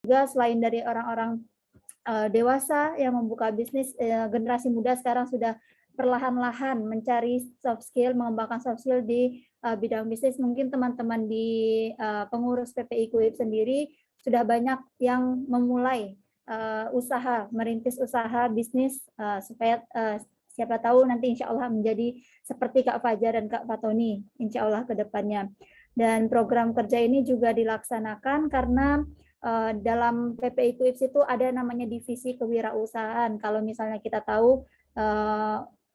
juga selain dari orang-orang dewasa yang membuka bisnis, generasi muda sekarang sudah perlahan-lahan mencari soft skill, mengembangkan soft skill di bidang bisnis. Mungkin teman-teman di pengurus PPI KUIP sendiri sudah banyak yang memulai usaha, merintis usaha bisnis supaya siapa tahu nanti insya Allah menjadi seperti Kak Fajar dan Kak Fatoni, insya Allah ke depannya. Dan program kerja ini juga dilaksanakan karena dalam PPI KUIPS itu ada namanya divisi kewirausahaan. Kalau misalnya kita tahu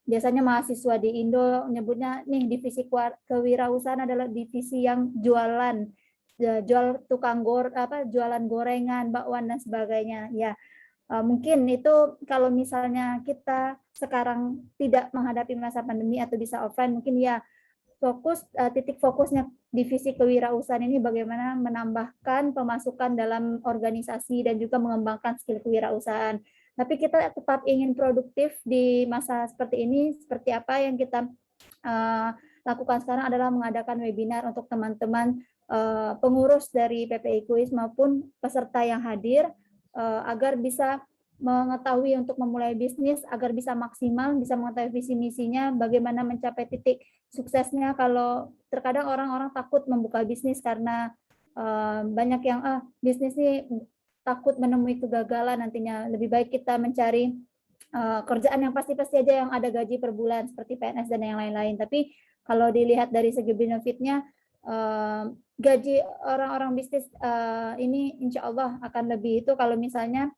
biasanya mahasiswa di Indo menyebutnya nih divisi kewirausahaan adalah divisi yang jual jualan gorengan, bakwan dan sebagainya. Ya, mungkin itu kalau misalnya kita sekarang tidak menghadapi masa pandemi atau bisa offline, mungkin ya titik fokusnya divisi kewirausahaan ini bagaimana menambahkan pemasukan dalam organisasi dan juga mengembangkan skill kewirausahaan. Tapi kita tetap ingin produktif di masa seperti ini. Seperti apa yang kita lakukan sekarang adalah mengadakan webinar untuk teman-teman pengurus dari PPI KUIS maupun peserta yang hadir agar bisa mengetahui untuk memulai bisnis, agar bisa maksimal, bisa mengetahui visi misinya, bagaimana mencapai titik suksesnya. Kalau terkadang orang-orang takut membuka bisnis karena banyak yang bisnis ini takut menemui kegagalan nantinya. Lebih baik kita mencari kerjaan yang pasti-pasti aja yang ada gaji per bulan seperti PNS dan yang lain-lain. Tapi kalau dilihat dari segi benefitnya, gaji orang-orang bisnis ini insya Allah akan lebih itu kalau misalnya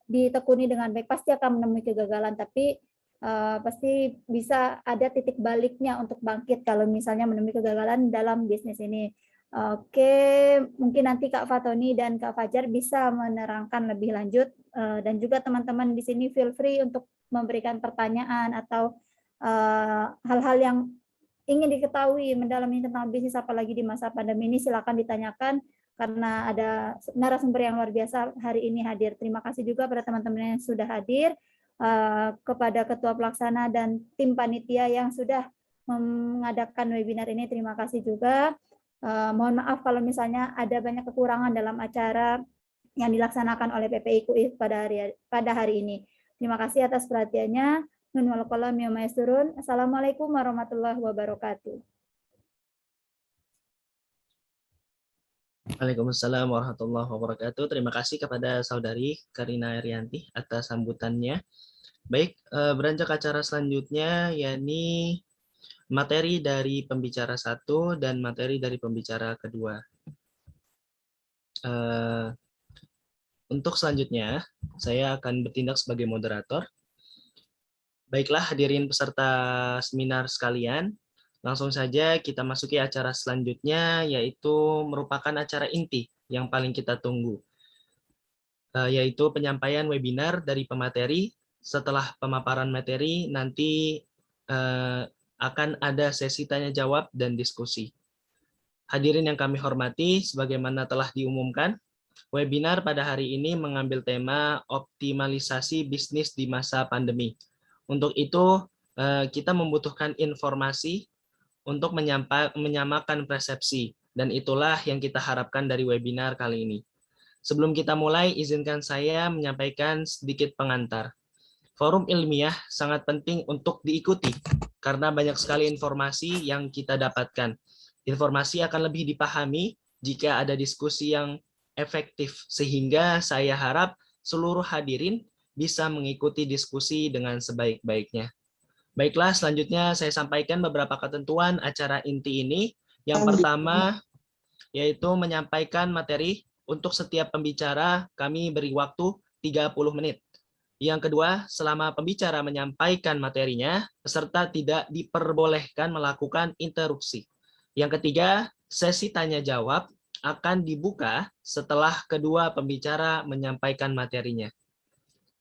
ditekuni dengan baik. Pasti akan menemui kegagalan, tapi pasti bisa ada titik baliknya untuk bangkit kalau misalnya menemui kegagalan dalam bisnis ini. Oke, mungkin nanti Kak Fatoni dan Kak Fajar bisa menerangkan lebih lanjut, dan juga teman-teman di sini feel free untuk memberikan pertanyaan atau hal-hal yang ingin diketahui mendalami tentang bisnis apalagi di masa pandemi ini, silakan ditanyakan karena ada narasumber yang luar biasa hari ini hadir. Terima kasih juga pada teman-teman yang sudah hadir, kepada Ketua Pelaksana dan tim panitia yang sudah mengadakan webinar ini. Terima kasih juga. Mohon maaf kalau misalnya ada banyak kekurangan dalam acara yang dilaksanakan oleh PPI KUIF pada hari ini. Terima kasih atas perhatiannya. Nun wal qalam yawma yasturun. Assalamualaikum warahmatullahi wabarakatuh. Waalaikumsalam warahmatullahi wabarakatuh. Terima kasih kepada Saudari Karina Erianti atas sambutannya. Baik, beranjak acara selanjutnya yakni materi dari pembicara 1 dan materi dari pembicara kedua. Untuk selanjutnya, saya akan bertindak sebagai moderator. Baiklah hadirin peserta seminar sekalian, langsung saja kita masuki acara selanjutnya, yaitu merupakan acara inti yang paling kita tunggu, yaitu penyampaian webinar dari pemateri. Setelah pemaparan materi, nanti akan ada sesi tanya-jawab dan diskusi. Hadirin yang kami hormati, sebagaimana telah diumumkan, webinar pada hari ini mengambil tema optimalisasi bisnis di masa pandemi. Untuk itu, kita membutuhkan informasi untuk menyamakan persepsi, dan itulah yang kita harapkan dari webinar kali ini. Sebelum kita mulai, izinkan saya menyampaikan sedikit pengantar. Forum ilmiah sangat penting untuk diikuti, karena banyak sekali informasi yang kita dapatkan. Informasi akan lebih dipahami jika ada diskusi yang efektif, sehingga saya harap seluruh hadirin bisa mengikuti diskusi dengan sebaik-baiknya. Baiklah, selanjutnya saya sampaikan beberapa ketentuan acara inti ini. Yang pertama, yaitu menyampaikan materi. Untuk setiap pembicara, kami beri waktu 30 menit. Yang kedua, selama pembicara menyampaikan materinya, peserta tidak diperbolehkan melakukan interupsi. Yang ketiga, sesi tanya-jawab akan dibuka setelah kedua pembicara menyampaikan materinya.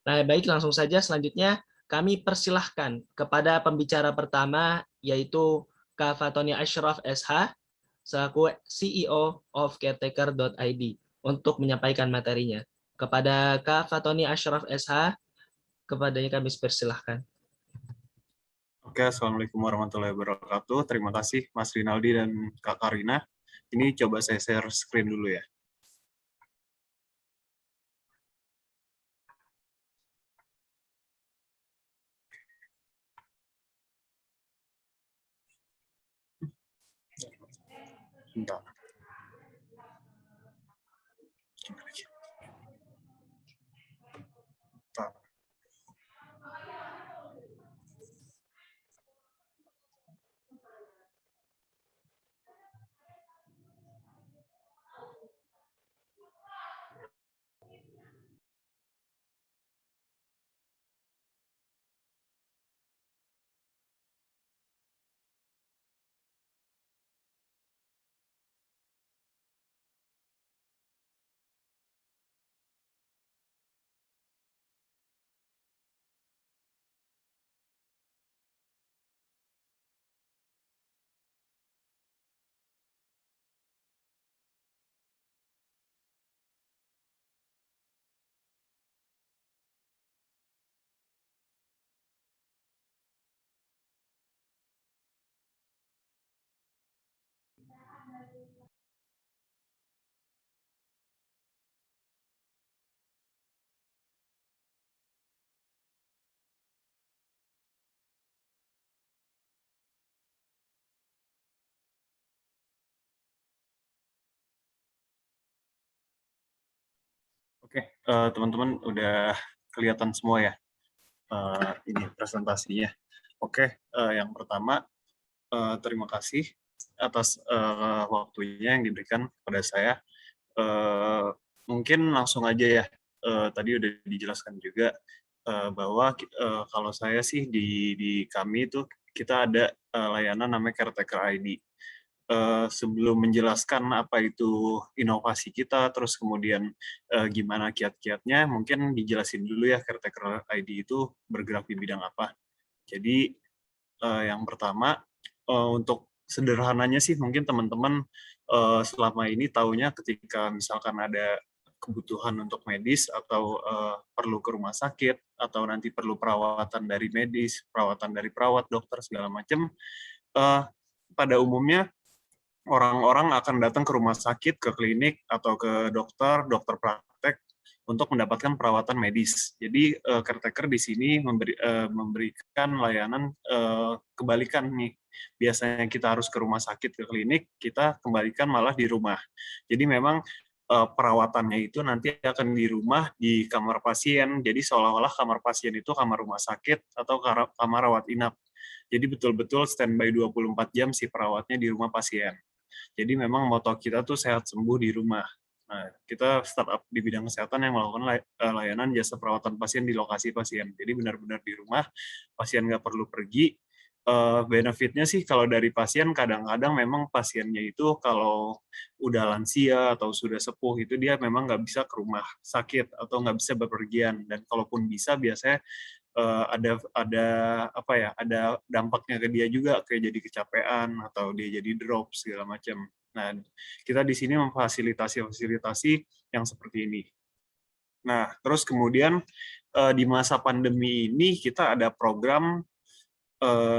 Nah, baik, langsung saja selanjutnya kami persilahkan kepada pembicara pertama, yaitu Kak Fatoni Ashraf SH, selaku CEO of caretaker.id, untuk menyampaikan materinya. Kepada Kak Fatoni Ashraf SH, kepadanya kami persilahkan. Oke, Assalamualaikum warahmatullahi wabarakatuh. Terima kasih Mas Rinaldi dan Kak Karina. Ini coba saya share screen dulu ya. Bentar. Gimana lagi? Bentar. Oke, teman-teman udah kelihatan semua ya ini presentasinya. Oke, yang pertama terima kasih atas waktunya yang diberikan kepada saya. Mungkin langsung aja ya. Tadi udah dijelaskan juga bahwa kalau saya sih di kami itu kita ada layanan namanya Caretaker ID. Sebelum menjelaskan apa itu inovasi kita, terus kemudian gimana kiat-kiatnya, mungkin dijelasin dulu ya Caretaker ID itu bergerak di bidang apa. Jadi yang pertama, untuk sederhananya sih mungkin teman-teman selama ini taunya ketika misalkan ada kebutuhan untuk medis atau perlu ke rumah sakit atau nanti perlu perawatan dari medis, perawatan dari perawat, dokter segala macam, pada umumnya orang-orang akan datang ke rumah sakit, ke klinik atau ke dokter praktek untuk mendapatkan perawatan medis. Jadi caretaker di sini memberikan layanan kebalikan nih. Biasanya kita harus ke rumah sakit, ke klinik, kita kembalikan malah di rumah. Jadi memang perawatannya itu nanti akan di rumah, di kamar pasien. Jadi seolah-olah kamar pasien itu kamar rumah sakit atau kamar rawat inap. Jadi betul-betul standby 24 jam si perawatnya di rumah pasien. Jadi memang moto kita tuh sehat sembuh di rumah. Nah, kita startup di bidang kesehatan yang melakukan layanan jasa perawatan pasien di lokasi pasien. Jadi benar-benar di rumah, pasien nggak perlu pergi. Benefitnya sih kalau dari pasien, kadang-kadang memang pasiennya itu kalau udah lansia atau sudah sepuh itu dia memang nggak bisa ke rumah sakit atau nggak bisa bepergian. Dan kalaupun bisa biasanya ada apa ya, ada dampaknya ke dia juga, kayak jadi kecapean atau dia jadi drop segala macam. Nah, kita di sini memfasilitasi yang seperti ini. Nah, terus kemudian di masa pandemi ini kita ada program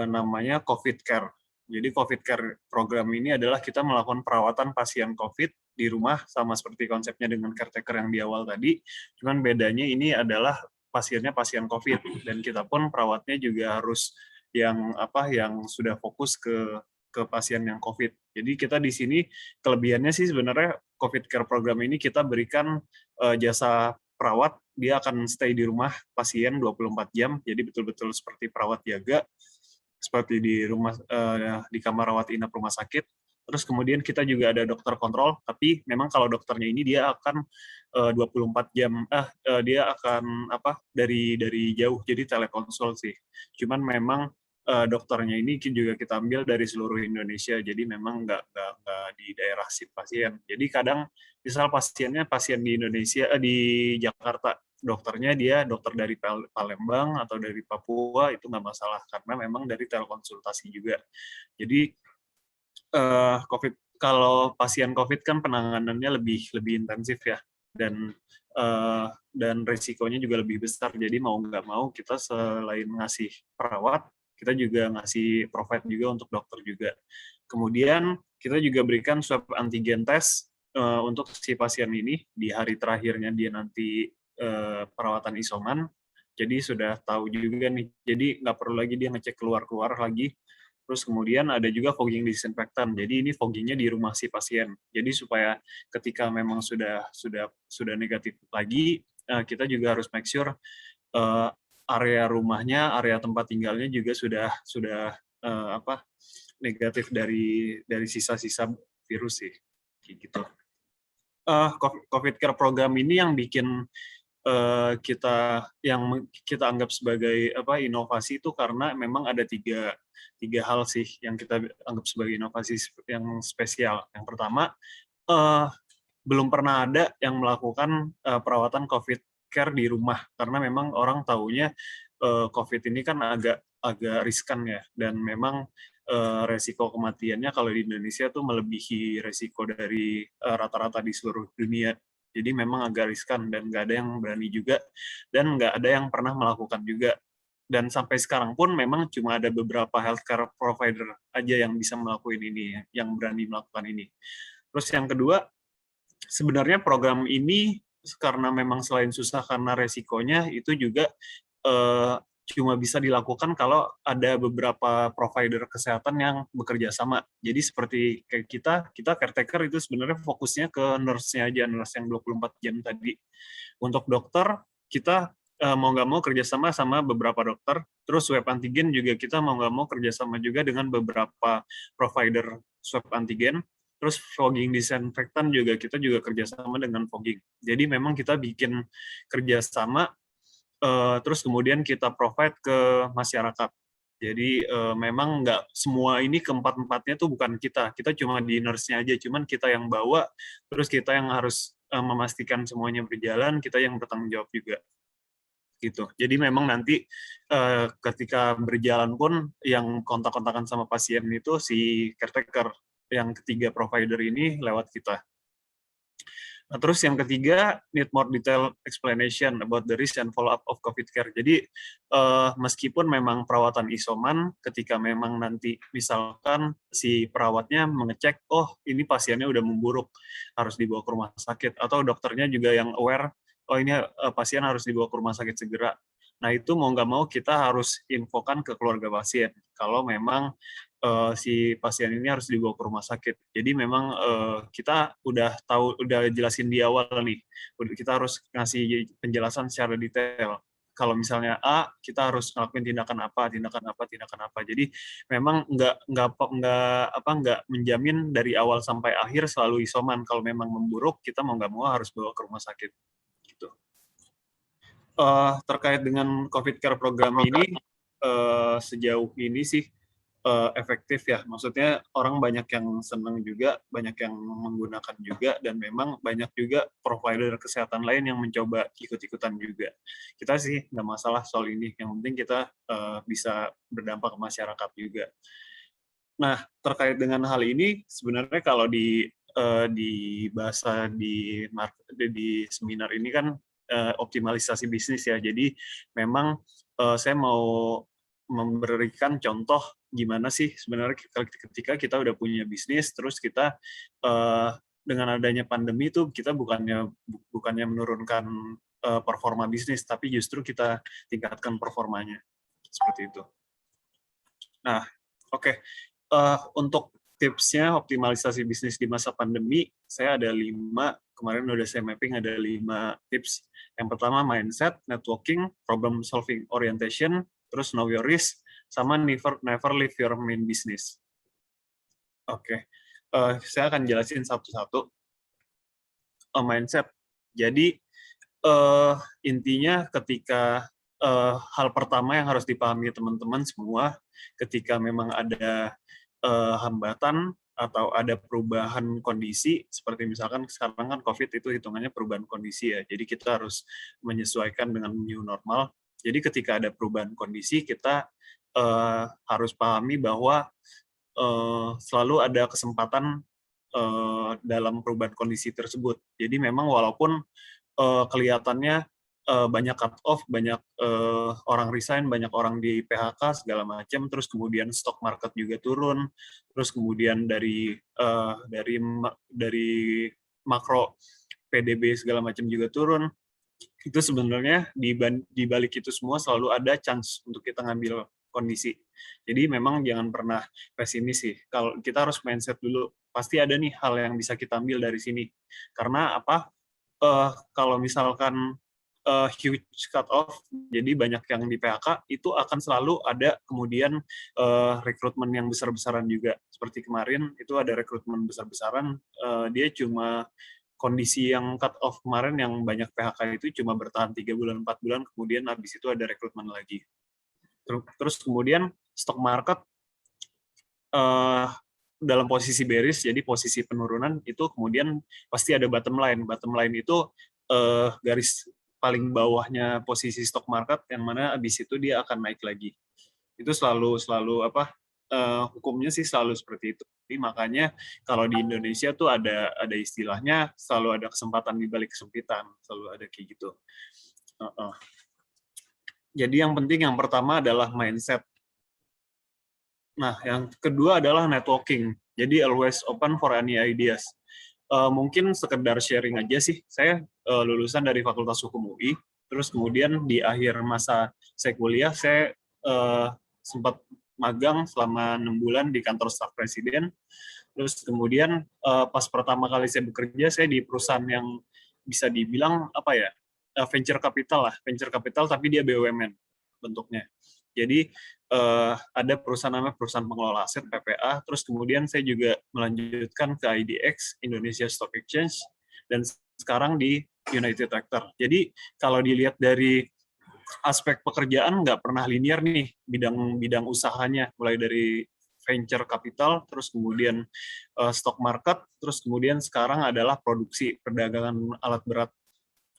namanya COVID Care. Jadi COVID Care program ini adalah kita melakukan perawatan pasien COVID di rumah, sama seperti konsepnya dengan caretaker yang di awal tadi. Cuman bedanya ini adalah pasiennya pasien COVID, dan kita pun perawatnya juga harus yang sudah fokus ke pasien yang COVID. Jadi kita di sini kelebihannya sih sebenarnya COVID Care program ini kita berikan jasa perawat, dia akan stay di rumah pasien 24 jam, jadi betul-betul seperti perawat jaga, seperti di rumah di kamar rawat inap rumah sakit. Terus kemudian kita juga ada dokter kontrol, tapi memang kalau dokternya ini dia akan 24 jam dia akan dari jauh, jadi telekonsul sih. Cuman memang dokternya ini juga kita ambil dari seluruh Indonesia, jadi memang nggak di daerah si pasien. Jadi kadang misal pasiennya pasien di Indonesia di Jakarta, dokternya dia dokter dari Palembang atau dari Papua, itu nggak masalah karena memang dari telekonsultasi juga. Jadi kalau pasien COVID kan penanganannya lebih intensif ya, dan risikonya juga lebih besar. Jadi mau nggak mau kita selain ngasih perawat, kita juga ngasih provide juga untuk dokter juga. Kemudian kita juga berikan swab antigen test untuk si pasien ini di hari terakhirnya dia nanti perawatan isoman. Jadi sudah tahu juga nih, jadi nggak perlu lagi dia ngecek keluar-keluar lagi. Terus kemudian ada juga fogging disinfektan. Jadi ini foggingnya di rumah si pasien. Jadi supaya ketika memang sudah negatif lagi, kita juga harus make sure area rumahnya, area tempat tinggalnya juga sudah negatif dari sisa-sisa virus sih, kayak gitu. COVID Care Program ini yang bikin kita anggap sebagai inovasi itu karena memang ada tiga hal sih yang kita anggap sebagai inovasi yang spesial. Yang pertama, belum pernah ada yang melakukan perawatan COVID Care di rumah karena memang orang taunya COVID ini kan agak riskan ya, dan memang resiko kematiannya kalau di Indonesia tuh melebihi resiko dari rata-rata di seluruh dunia. Jadi memang agak riskan dan nggak ada yang berani juga, dan nggak ada yang pernah melakukan juga. Dan sampai sekarang pun memang cuma ada beberapa healthcare provider aja yang bisa melakukan ini, yang berani melakukan ini. Terus yang kedua, sebenarnya program ini karena memang selain susah karena resikonya, itu juga cuma bisa dilakukan kalau ada beberapa provider kesehatan yang bekerja sama. Jadi seperti kayak kita caretaker itu sebenarnya fokusnya ke nurse-nya aja, nurse yang 24 jam tadi. Untuk dokter, kita mau nggak mau kerjasama sama beberapa dokter. Terus swab antigen juga kita mau nggak mau kerjasama juga dengan beberapa provider swab antigen. Terus fogging disinfektan juga kita kerjasama dengan fogging. Jadi memang kita bikin kerjasama, terus kemudian kita provide ke masyarakat. Jadi memang nggak semua ini keempat-empatnya tuh bukan kita cuma di nurse-nya aja, cuman kita yang bawa, terus kita yang harus memastikan semuanya berjalan, kita yang bertanggung jawab juga. Gitu. Jadi memang nanti ketika berjalan pun yang kontak-kontakan sama pasien itu si caretaker, yang ketiga provider ini lewat kita. Nah, terus yang ketiga, need more detailed explanation about the risk and follow-up of COVID care. Jadi, meskipun memang perawatan isoman, ketika memang nanti misalkan si perawatnya mengecek, oh ini pasiennya udah memburuk, harus dibawa ke rumah sakit, atau dokternya juga yang aware, oh ini pasien harus dibawa ke rumah sakit segera. Nah, itu mau nggak mau kita harus infokan ke keluarga pasien, kalau memang si pasien ini harus dibawa ke rumah sakit. Jadi memang kita udah jelasin di awal nih, kita harus ngasih penjelasan secara detail. Kalau misalnya A, kita harus ngelakuin tindakan apa. Jadi memang nggak menjamin dari awal sampai akhir selalu isoman. Kalau memang memburuk, kita mau nggak mau harus bawa ke rumah sakit. Gitu. Terkait dengan COVID Care Program ini, sejauh ini sih efektif ya, maksudnya orang banyak yang senang juga, banyak yang menggunakan juga, dan memang banyak juga provider kesehatan lain yang mencoba ikut-ikutan juga. Kita sih nggak masalah soal ini, yang penting kita bisa berdampak ke masyarakat juga. Nah, terkait dengan hal ini, sebenarnya kalau di bahasa di seminar ini kan optimalisasi bisnis ya, jadi memang saya mau memberikan contoh gimana sih sebenarnya ketika kita udah punya bisnis, terus kita dengan adanya pandemi itu kita bukannya menurunkan performa bisnis, tapi justru kita tingkatkan performanya, seperti itu. Nah, oke. Untuk tipsnya optimalisasi bisnis di masa pandemi, saya ada 5, kemarin udah saya mapping ada 5 tips. Yang pertama mindset, networking, problem solving orientation, terus know your risk, sama never leave your main business. Oke. Saya akan jelasin satu-satu. Mindset. Jadi intinya ketika hal pertama yang harus dipahami teman-teman semua, ketika memang ada hambatan atau ada perubahan kondisi, seperti misalkan sekarang kan COVID itu hitungannya perubahan kondisi ya, jadi kita harus menyesuaikan dengan new normal. Jadi ketika ada perubahan kondisi, kita harus pahami bahwa selalu ada kesempatan dalam perubahan kondisi tersebut. Jadi memang walaupun kelihatannya banyak cut off, banyak orang resign, banyak orang di PHK segala macam, terus kemudian stock market juga turun, terus kemudian dari makro PDB segala macam juga turun. Itu sebenarnya di balik itu semua selalu ada chance untuk kita ngambil kondisi. Jadi memang jangan pernah pesimis sih. Kalau kita harus mindset dulu, pasti ada nih hal yang bisa kita ambil dari sini. Karena apa? Kalau misalkan huge cut off, jadi banyak yang di PHK, itu akan selalu ada kemudian rekrutmen yang besar-besaran juga. Seperti kemarin itu ada rekrutmen besar-besaran, dia cuma kondisi yang cut off kemarin yang banyak PHK itu cuma bertahan 3 bulan, 4 bulan, kemudian habis itu ada rekrutmen lagi. Terus kemudian stock market dalam posisi bearish, jadi posisi penurunan, itu kemudian pasti ada bottom line. Bottom line itu garis paling bawahnya posisi stock market, yang mana habis itu dia akan naik lagi. Itu selalu hukumnya sih selalu seperti itu. Jadi makanya kalau di Indonesia tuh ada istilahnya selalu ada kesempatan di balik kesempitan, selalu ada kayak gitu. Jadi yang penting yang pertama adalah mindset. Nah, yang kedua adalah networking. Jadi always open for any ideas. Mungkin sekedar sharing aja sih. Saya lulusan dari Fakultas Hukum UI. Terus kemudian di akhir masa saya kuliah, saya sempat magang selama 6 bulan di kantor staf presiden. Terus kemudian pas pertama kali saya bekerja, saya di perusahaan yang bisa dibilang apa ya, venture capital tapi dia BUMN bentuknya. Jadi ada perusahaan namanya perusahaan pengelola aset PPA, terus kemudian saya juga melanjutkan ke IDX Indonesia Stock Exchange dan sekarang di United Tractor. Jadi kalau dilihat dari aspek pekerjaan nggak pernah linear nih bidang usahanya, mulai dari venture capital, terus kemudian stock market, terus kemudian sekarang adalah produksi perdagangan alat berat.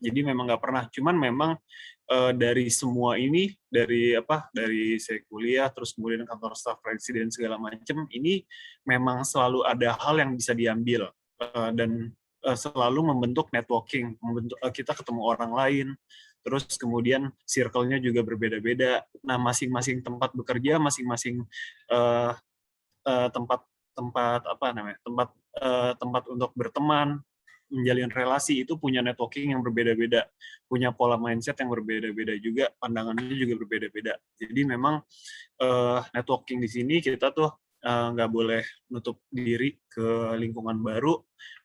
Jadi memang nggak pernah, cuman memang dari semua ini, dari saya kuliah, terus kemudian kantor staf presiden segala macam, ini memang selalu ada hal yang bisa diambil dan selalu membentuk networking, kita ketemu orang lain, terus kemudian circle-nya juga berbeda-beda. Nah, masing-masing tempat bekerja, masing-masing tempat untuk berteman, menjalin relasi itu punya networking yang berbeda-beda, punya pola mindset yang berbeda-beda juga, pandangannya juga berbeda-beda. Jadi memang networking di sini kita tuh nggak boleh nutup diri ke lingkungan baru,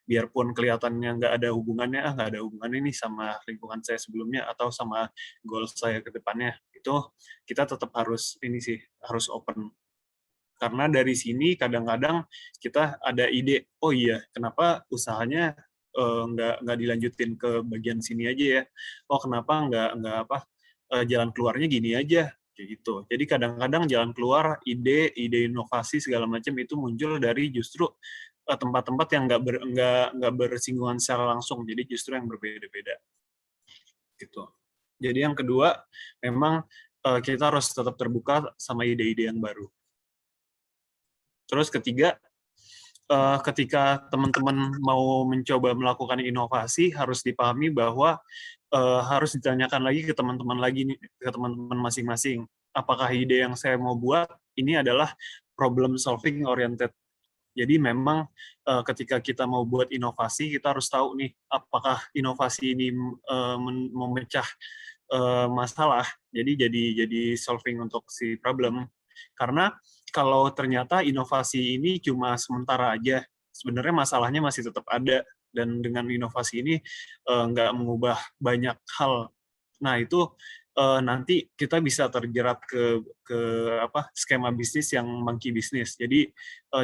biarpun kelihatannya nggak ada hubungannya nih sama lingkungan saya sebelumnya atau sama goal saya ke depannya. Itu kita tetap harus open. Karena dari sini kadang-kadang kita ada ide, oh iya, kenapa usahanya nggak dilanjutin ke bagian sini aja ya? Oh, kenapa nggak jalan keluarnya gini aja? Kayak gitu. Jadi kadang-kadang jalan keluar, ide inovasi segala macam itu muncul dari justru tempat-tempat yang nggak bersinggungan secara langsung, jadi justru yang berbeda-beda. Gitu. Jadi yang kedua, memang kita harus tetap terbuka sama ide-ide yang baru. Terus ketiga, ketika teman-teman mau mencoba melakukan inovasi, harus dipahami bahwa harus ditanyakan lagi ke teman-teman masing-masing. Apakah ide yang saya mau buat ini adalah problem solving oriented. Jadi memang ketika kita mau buat inovasi, kita harus tahu nih, apakah inovasi ini memecah masalah, jadi solving untuk si problem. Karena kalau ternyata inovasi ini cuma sementara aja, sebenarnya masalahnya masih tetap ada, dan dengan inovasi ini nggak mengubah banyak hal. Nah, itu nanti kita bisa terjerat ke skema bisnis yang monkey business. Jadi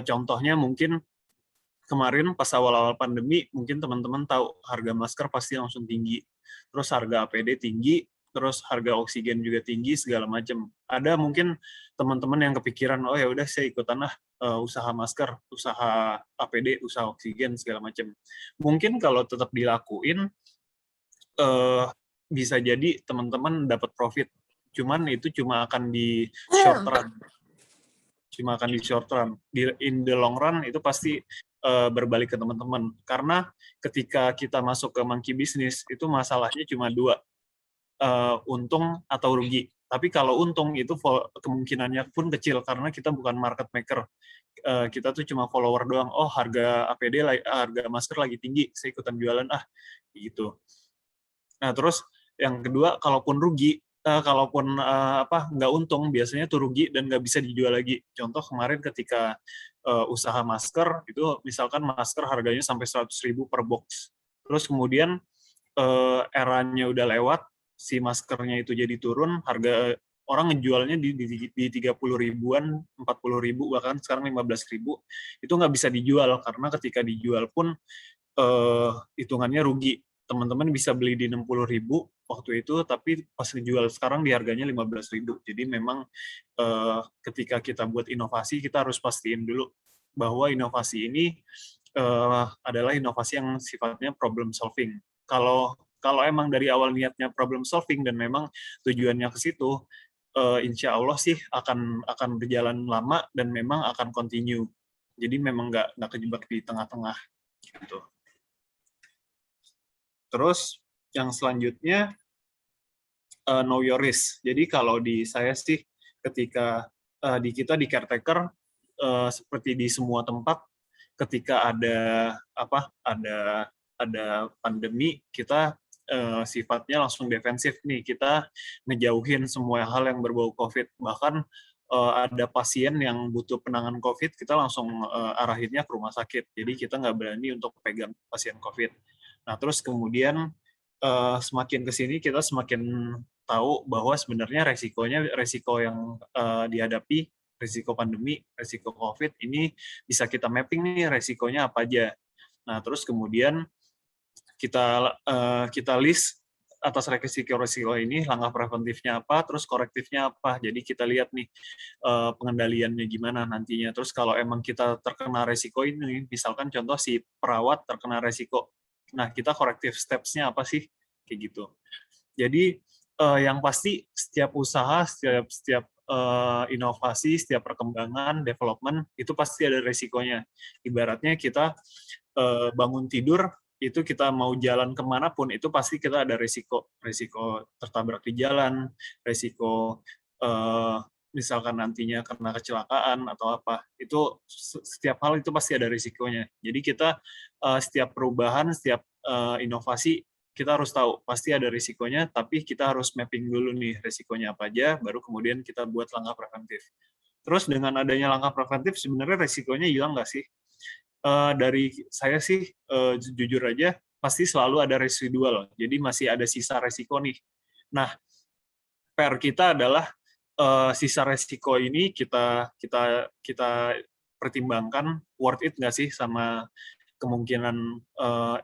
contohnya mungkin kemarin pas awal-awal pandemi, mungkin teman-teman tahu harga masker pasti langsung tinggi, terus harga APD tinggi, terus harga oksigen juga tinggi, segala macam. Ada mungkin teman-teman yang kepikiran, oh ya udah saya ikutan lah usaha masker, usaha APD, usaha oksigen segala macam. Mungkin kalau tetap dilakuin bisa jadi teman-teman dapat profit. Cuman itu cuma akan di short run. In the long run itu pasti berbalik ke teman-teman. Karena ketika kita masuk ke monkey business itu masalahnya cuma dua. Untung atau rugi. Tapi kalau untung itu kemungkinannya pun kecil karena kita bukan market maker. Kita tuh cuma follower doang. Oh, harga APD, harga masker lagi tinggi, saya ikutan jualan gitu. Nah, terus yang kedua, kalaupun rugi, kalaupun nggak untung, biasanya tuh rugi dan nggak bisa dijual lagi. Contoh kemarin ketika usaha masker, itu misalkan masker harganya sampai 100.000 per box. Terus kemudian eranya udah lewat, si maskernya itu jadi turun, harga orang ngejualnya di 30 ribuan, 40 ribu, bahkan sekarang 15 ribu, itu nggak bisa dijual, karena ketika dijual pun hitungannya rugi. Teman-teman bisa beli di 60 ribu waktu itu, tapi pas dijual sekarang di harganya 15 ribu. Jadi memang ketika kita buat inovasi, kita harus pastiin dulu bahwa inovasi ini adalah inovasi yang sifatnya problem solving. Kalau emang dari awal niatnya problem solving dan memang tujuannya ke situ, insya Allah sih akan berjalan lama dan memang akan continue. Jadi memang nggak kejebak di tengah-tengah gitu. Terus yang selanjutnya know your risk. Jadi kalau di saya sih ketika di kita di caretaker seperti di semua tempat ketika ada pandemi, kita sifatnya langsung defensif nih, kita ngejauhin semua hal yang berbau COVID. Bahkan ada pasien yang butuh penanganan COVID, kita langsung arahinnya ke rumah sakit. Jadi kita nggak berani untuk pegang pasien COVID. Nah, terus kemudian semakin ke sini kita semakin tahu bahwa sebenarnya resiko yang dihadapi, resiko pandemi, resiko COVID ini bisa kita mapping nih resikonya apa aja. Nah, terus kemudian kita list atas resiko ini, langkah preventifnya apa, terus korektifnya apa. Jadi kita lihat nih pengendaliannya gimana nantinya. Terus kalau emang kita terkena resiko ini, misalkan contoh si perawat terkena resiko, nah kita korektif steps-nya apa sih? Kayak gitu. Jadi yang pasti setiap usaha, setiap inovasi, setiap perkembangan, development, itu pasti ada resikonya. Ibaratnya kita bangun tidur, itu kita mau jalan kemanapun, itu pasti kita ada resiko tertabrak di jalan, resiko misalkan nantinya kena kecelakaan atau apa, itu setiap hal itu pasti ada resikonya. Jadi kita setiap perubahan, setiap inovasi, kita harus tahu pasti ada risikonya, tapi kita harus mapping dulu nih risikonya apa aja, baru kemudian kita buat langkah preventif. Terus dengan adanya langkah preventif, sebenarnya risikonya hilang nggak sih? Dari saya sih, jujur aja, pasti selalu ada residual, jadi masih ada sisa resiko nih. Nah, PR kita adalah sisa resiko ini kita pertimbangkan worth it nggak sih sama kemungkinan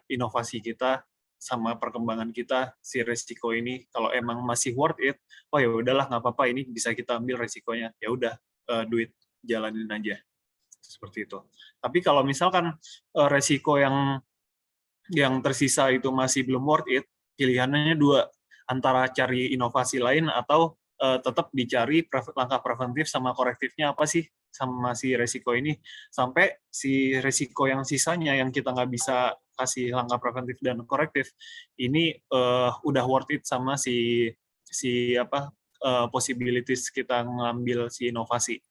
inovasi kita, sama perkembangan kita, si resiko ini. Kalau emang masih worth it, oh ya udahlah nggak apa-apa, ini bisa kita ambil resikonya, ya udah duit jalanin aja, seperti itu. Tapi kalau misalkan resiko yang tersisa itu masih belum worth it, pilihannya dua, antara cari inovasi lain atau tetap dicari langkah preventif sama korektifnya apa sih sama si resiko ini, sampai si resiko yang sisanya yang kita nggak bisa kasih langkah preventif dan korektif ini udah worth it sama si possibilities kita ngambil si inovasi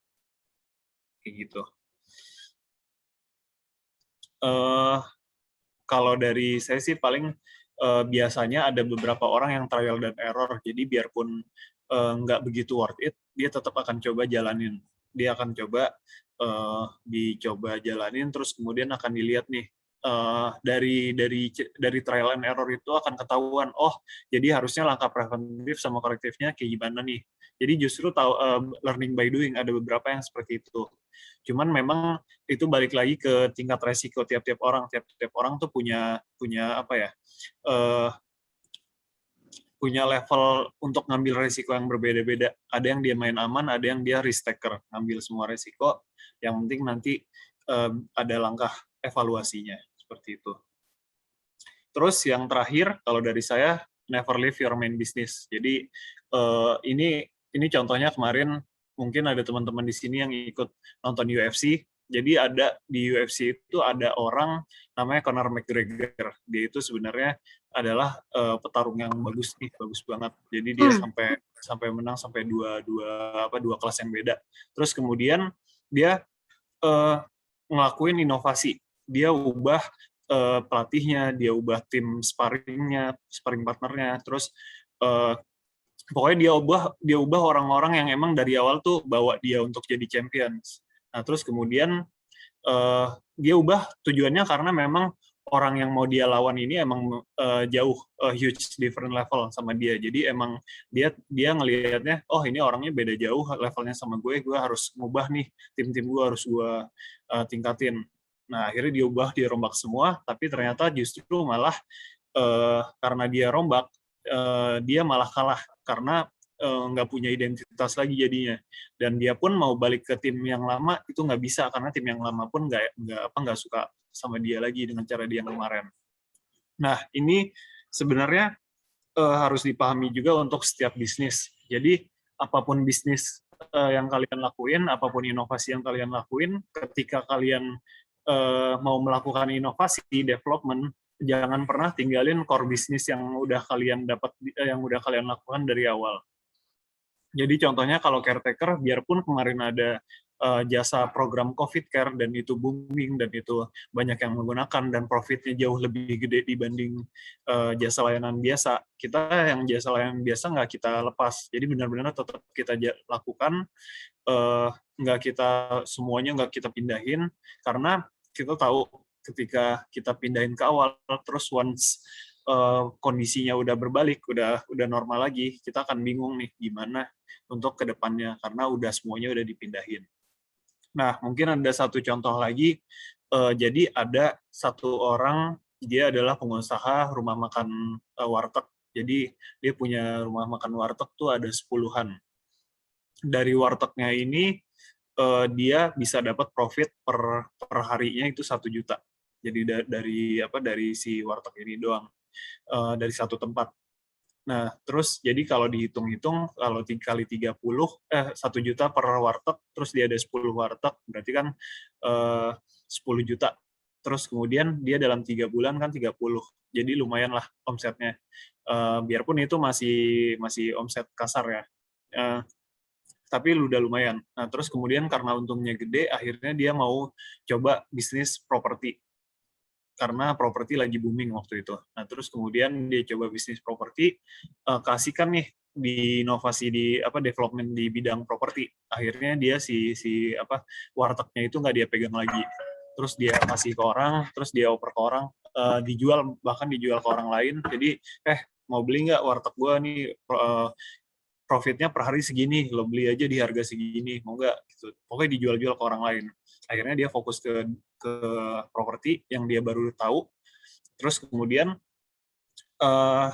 kayak gitu. Kalau dari saya sih paling biasanya ada beberapa orang yang trial dan error, jadi biarpun nggak begitu worth it, dia tetap akan coba jalanin. Dia akan coba dicoba jalanin, terus kemudian akan dilihat nih dari trial and error itu akan ketahuan, oh jadi harusnya langkah preventif sama korektifnya kayak gimana nih. Jadi justru tahu learning by doing, ada beberapa yang seperti itu. Cuman memang itu balik lagi ke tingkat resiko tiap-tiap orang. Tiap-tiap orang tuh punya apa ya? Punya level untuk ngambil resiko yang berbeda-beda. Ada yang dia main aman, ada yang dia risk taker, ngambil semua resiko. Yang penting nanti ada langkah evaluasinya seperti itu. Terus yang terakhir, kalau dari saya, never leave your main business. Jadi ini contohnya kemarin mungkin ada teman-teman di sini yang ikut nonton UFC. Jadi ada di UFC itu ada orang namanya Conor McGregor. Dia itu sebenarnya adalah petarung yang bagus nih, bagus banget. Jadi dia sampai menang sampai dua kelas yang beda. Terus kemudian dia ngelakuin inovasi. Dia ubah pelatihnya, dia ubah tim sparring partnernya, terus pokoknya dia ubah orang-orang yang emang dari awal tuh bawa dia untuk jadi champions. Nah, terus kemudian dia ubah tujuannya karena memang orang yang mau dia lawan ini emang jauh, huge different level sama dia. Jadi emang dia ngelihatnya, oh ini orangnya beda jauh levelnya sama gue harus ngubah nih, tim-tim gue harus gue tingkatin. Nah, akhirnya dirombak semua, tapi ternyata justru malah karena dia rombak, dia malah kalah karena nggak punya identitas lagi jadinya. Dan dia pun mau balik ke tim yang lama itu nggak bisa karena tim yang lama pun nggak suka sama dia lagi dengan cara dia yang kemarin. Nah, ini sebenarnya harus dipahami juga untuk setiap bisnis. Jadi apapun bisnis yang kalian lakuin, apapun inovasi yang kalian lakuin, ketika kalian mau melakukan inovasi, development, jangan pernah tinggalin core bisnis yang udah kalian lakukan dari awal. Jadi contohnya kalau caretaker, biarpun kemarin ada jasa program COVID Care dan itu booming dan itu banyak yang menggunakan dan profitnya jauh lebih gede dibanding jasa layanan biasa, kita yang jasa layanan biasa nggak kita lepas. Jadi benar-benar tetap kita lakukan, semuanya nggak kita pindahin, karena kita tahu ketika kita pindahin ke awal, terus once kondisinya udah berbalik, udah normal lagi, kita akan bingung nih gimana untuk kedepannya karena semuanya udah dipindahin. Nah, mungkin ada satu contoh lagi. Jadi ada satu orang, dia adalah pengusaha rumah makan warteg. Jadi dia punya rumah makan warteg tuh ada 10-an. Dari wartegnya ini dia bisa dapat profit per harinya itu 1 juta. Jadi dari si warteg ini doang, dari satu tempat. Nah, terus jadi kalau dihitung-hitung, kalau kali 30, 1 juta per warteg, terus dia ada 10 warteg, berarti kan 10 juta. Terus kemudian dia dalam 3 bulan kan 30. Jadi lumayan lah omsetnya. Biarpun itu masih omset kasar ya. Tapi udah lumayan. Nah, terus kemudian karena untungnya gede, akhirnya dia mau coba bisnis properti. Karena properti lagi booming waktu itu. Nah, terus kemudian dia coba bisnis properti, kasihkan nih di inovasi di development di bidang properti. Akhirnya dia wartegnya itu nggak dia pegang lagi. Terus dia kasih ke orang, terus dia oper ke orang, bahkan dijual ke orang lain. Jadi, mau beli nggak warteg gua nih, profitnya per hari segini, lo beli aja di harga segini, mau nggak? Gitu. Pokoknya dijual-jual ke orang lain. Akhirnya dia fokus ke properti yang dia baru tahu. Terus kemudian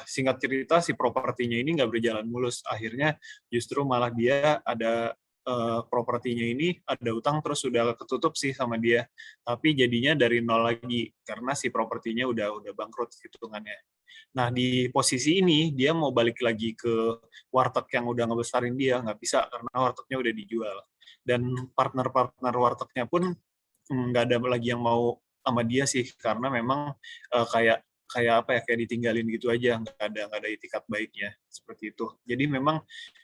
singkat cerita si propertinya ini nggak berjalan mulus. Akhirnya justru malah dia ada propertinya ini ada utang terus sudah ketutup sih sama dia. Tapi jadinya dari nol lagi karena si propertinya udah bangkrut hitungannya. Nah, di posisi ini dia mau balik lagi ke warteg yang udah ngebesarin dia, nggak bisa karena wartegnya udah dijual. Dan partner-partner wartegnya pun nggak ada lagi yang mau sama dia sih, karena memang kayak ditinggalin gitu aja, nggak ada itikat baiknya seperti itu. Jadi memang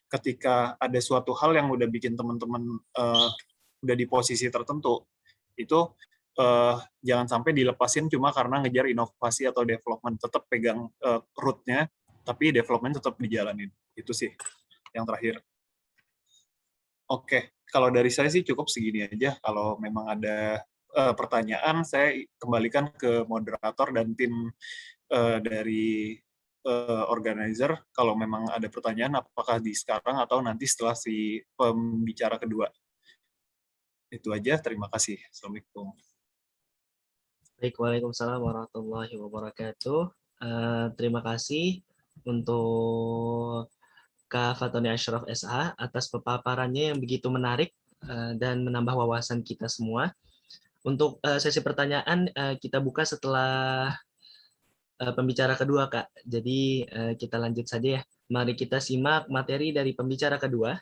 ketika ada suatu hal yang udah bikin teman-teman udah di posisi tertentu, itu jangan sampai dilepasin cuma karena ngejar inovasi atau development. Tetap pegang root-nya, tapi development tetap dijalanin. Itu sih yang terakhir. Oke, kalau dari saya sih cukup segini aja. Kalau memang ada pertanyaan, saya kembalikan ke moderator dan tim dari organizer. Kalau memang ada pertanyaan, apakah di sekarang atau nanti setelah si pembicara kedua. Itu aja, terima kasih. Assalamualaikum. Baik, waalaikumsalam warahmatullahi wabarakatuh. Terima kasih untuk Kak Fatoni Ashraf SH atas pemaparannya yang begitu menarik dan menambah wawasan kita semua. Untuk sesi pertanyaan kita buka setelah pembicara kedua, Kak. Jadi kita lanjut saja ya. Mari kita simak materi dari pembicara kedua.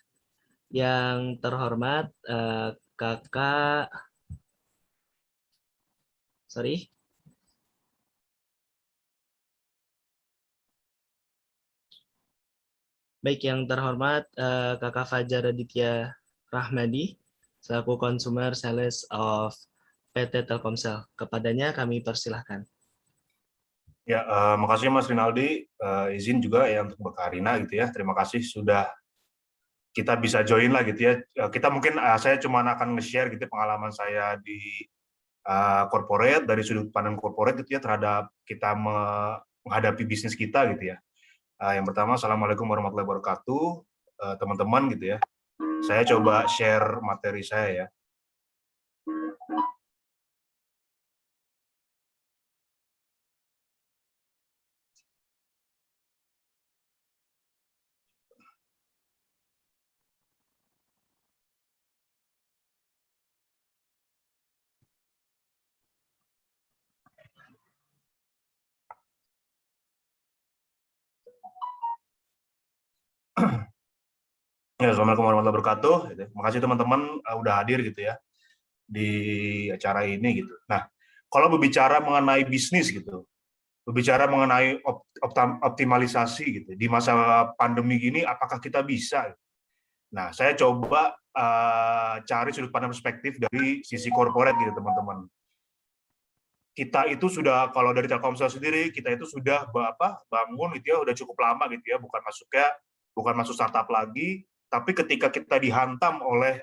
Yang terhormat Kakak Baik, yang terhormat Kakak Fajar Aditya Rahmadi, selaku Consumer Sales of PT Telkomsel. Kepadanya kami persilahkan. Ya, makasih Mas Rinaldi. Izin juga ya untuk Mbak Karina gitu ya. Terima kasih sudah kita bisa join lah gitu ya. Kita mungkin saya cuma akan nge-share gitu pengalaman saya di corporate, dari sudut pandang corporate gitu ya terhadap kita menghadapi bisnis kita gitu ya. Yang pertama, Assalamualaikum warahmatullahi wabarakatuh, teman-teman gitu ya. Saya coba share materi saya ya. Ya, Assalamualaikum warahmatullahi wabarakatuh. Gitu. Makasih teman-teman udah hadir gitu ya di acara ini gitu. Nah, kalau berbicara mengenai bisnis gitu, berbicara mengenai optimalisasi gitu di masa pandemi gini, apakah kita bisa? Nah, saya coba cari sudut pandang perspektif dari sisi korporat gitu teman-teman. Kita itu sudah, kalau dari Telkomsel sendiri, kita itu sudah bangun gitu ya, udah cukup lama gitu ya, bukan masuk startup lagi, tapi ketika kita dihantam oleh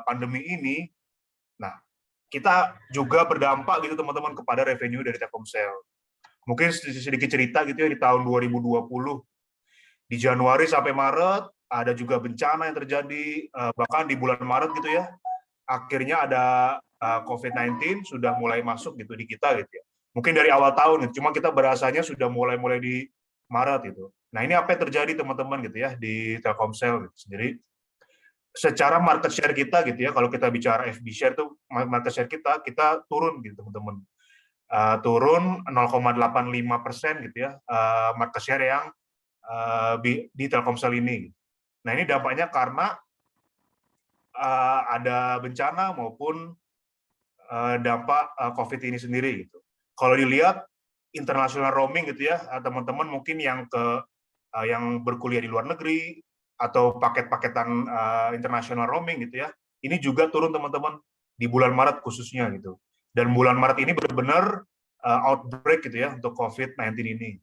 pandemi ini, nah kita juga berdampak gitu teman-teman kepada revenue dari Telkomsel. Mungkin sedikit cerita gitu ya, di tahun 2020, di Januari sampai Maret, ada juga bencana yang terjadi, bahkan di bulan Maret gitu ya, akhirnya ada COVID-19 sudah mulai masuk gitu di kita gitu ya. Mungkin dari awal tahun, gitu. Cuma kita berasanya sudah mulai di Maret gitu. Nah ini apa yang terjadi teman-teman gitu ya di Telkomsel gitu sendiri. Secara market share kita gitu ya, kalau kita bicara FB share tuh market share kita turun gitu teman-teman. Turun 0,85% gitu ya, market share yang di Telkomsel ini. Nah ini dampaknya karena ada bencana maupun dampak COVID ini sendiri gitu. Kalau dilihat international roaming gitu ya, teman-teman mungkin yang yang berkuliah di luar negeri atau paket-paketan international roaming gitu ya, ini juga turun teman-teman di bulan Maret khususnya gitu. Dan bulan Maret ini benar-benar outbreak gitu ya untuk COVID-19 ini.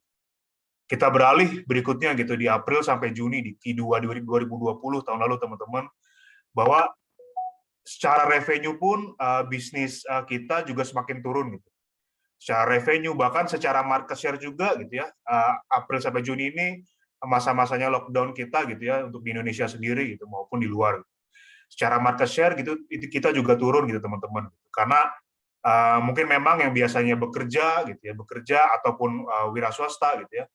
Kita beralih berikutnya gitu di April sampai Juni di Q2 2020 tahun lalu teman-teman, bahwa secara revenue pun bisnis kita juga semakin turun gitu. Secara revenue bahkan secara market share juga gitu ya. April sampai Juni ini masa-masanya lockdown kita gitu ya untuk di Indonesia sendiri gitu maupun di luar. Secara market share gitu itu kita juga turun gitu teman-teman. Karena mungkin memang yang biasanya bekerja ataupun wira swasta gitu ya.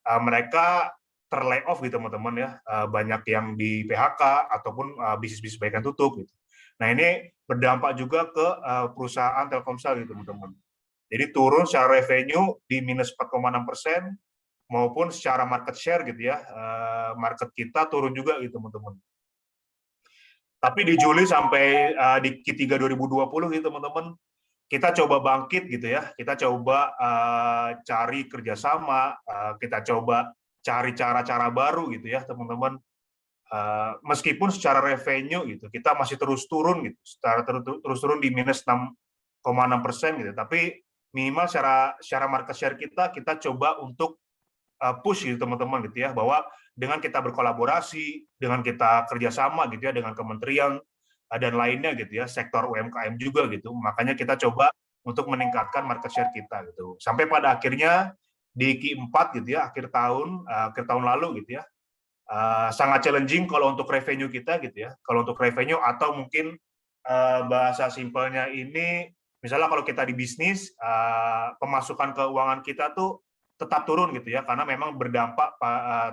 Mereka terlayoff gitu teman-teman ya. Banyak yang di PHK ataupun bisnis-bisnis baik yang tutup gitu. Nah, ini berdampak juga ke perusahaan Telkomsel gitu teman-teman. Jadi turun secara revenue di minus 4,6%, maupun secara market share gitu ya, market kita turun juga gitu teman-teman. Tapi di Juli sampai di Q3 2020 gitu teman-teman, kita coba bangkit gitu ya, kita coba cari kerjasama, kita coba cari cara-cara baru gitu ya teman-teman. Meskipun secara revenue gitu kita masih terus turun gitu, terus turun di minus 6,6% gitu, tapi minimal secara market share kita coba untuk push gitu teman-teman gitu ya, bahwa dengan kita berkolaborasi, dengan kita kerjasama gitu ya dengan kementerian dan lainnya gitu ya, sektor UMKM juga gitu, makanya kita coba untuk meningkatkan market share kita gitu, sampai pada akhirnya di Q4 gitu ya, akhir tahun lalu gitu ya, sangat challenging kalau untuk revenue kita gitu ya. Kalau untuk revenue atau mungkin bahasa simpelnya ini, misalnya kalau kita di bisnis, pemasukan keuangan kita tuh tetap turun gitu ya, karena memang berdampak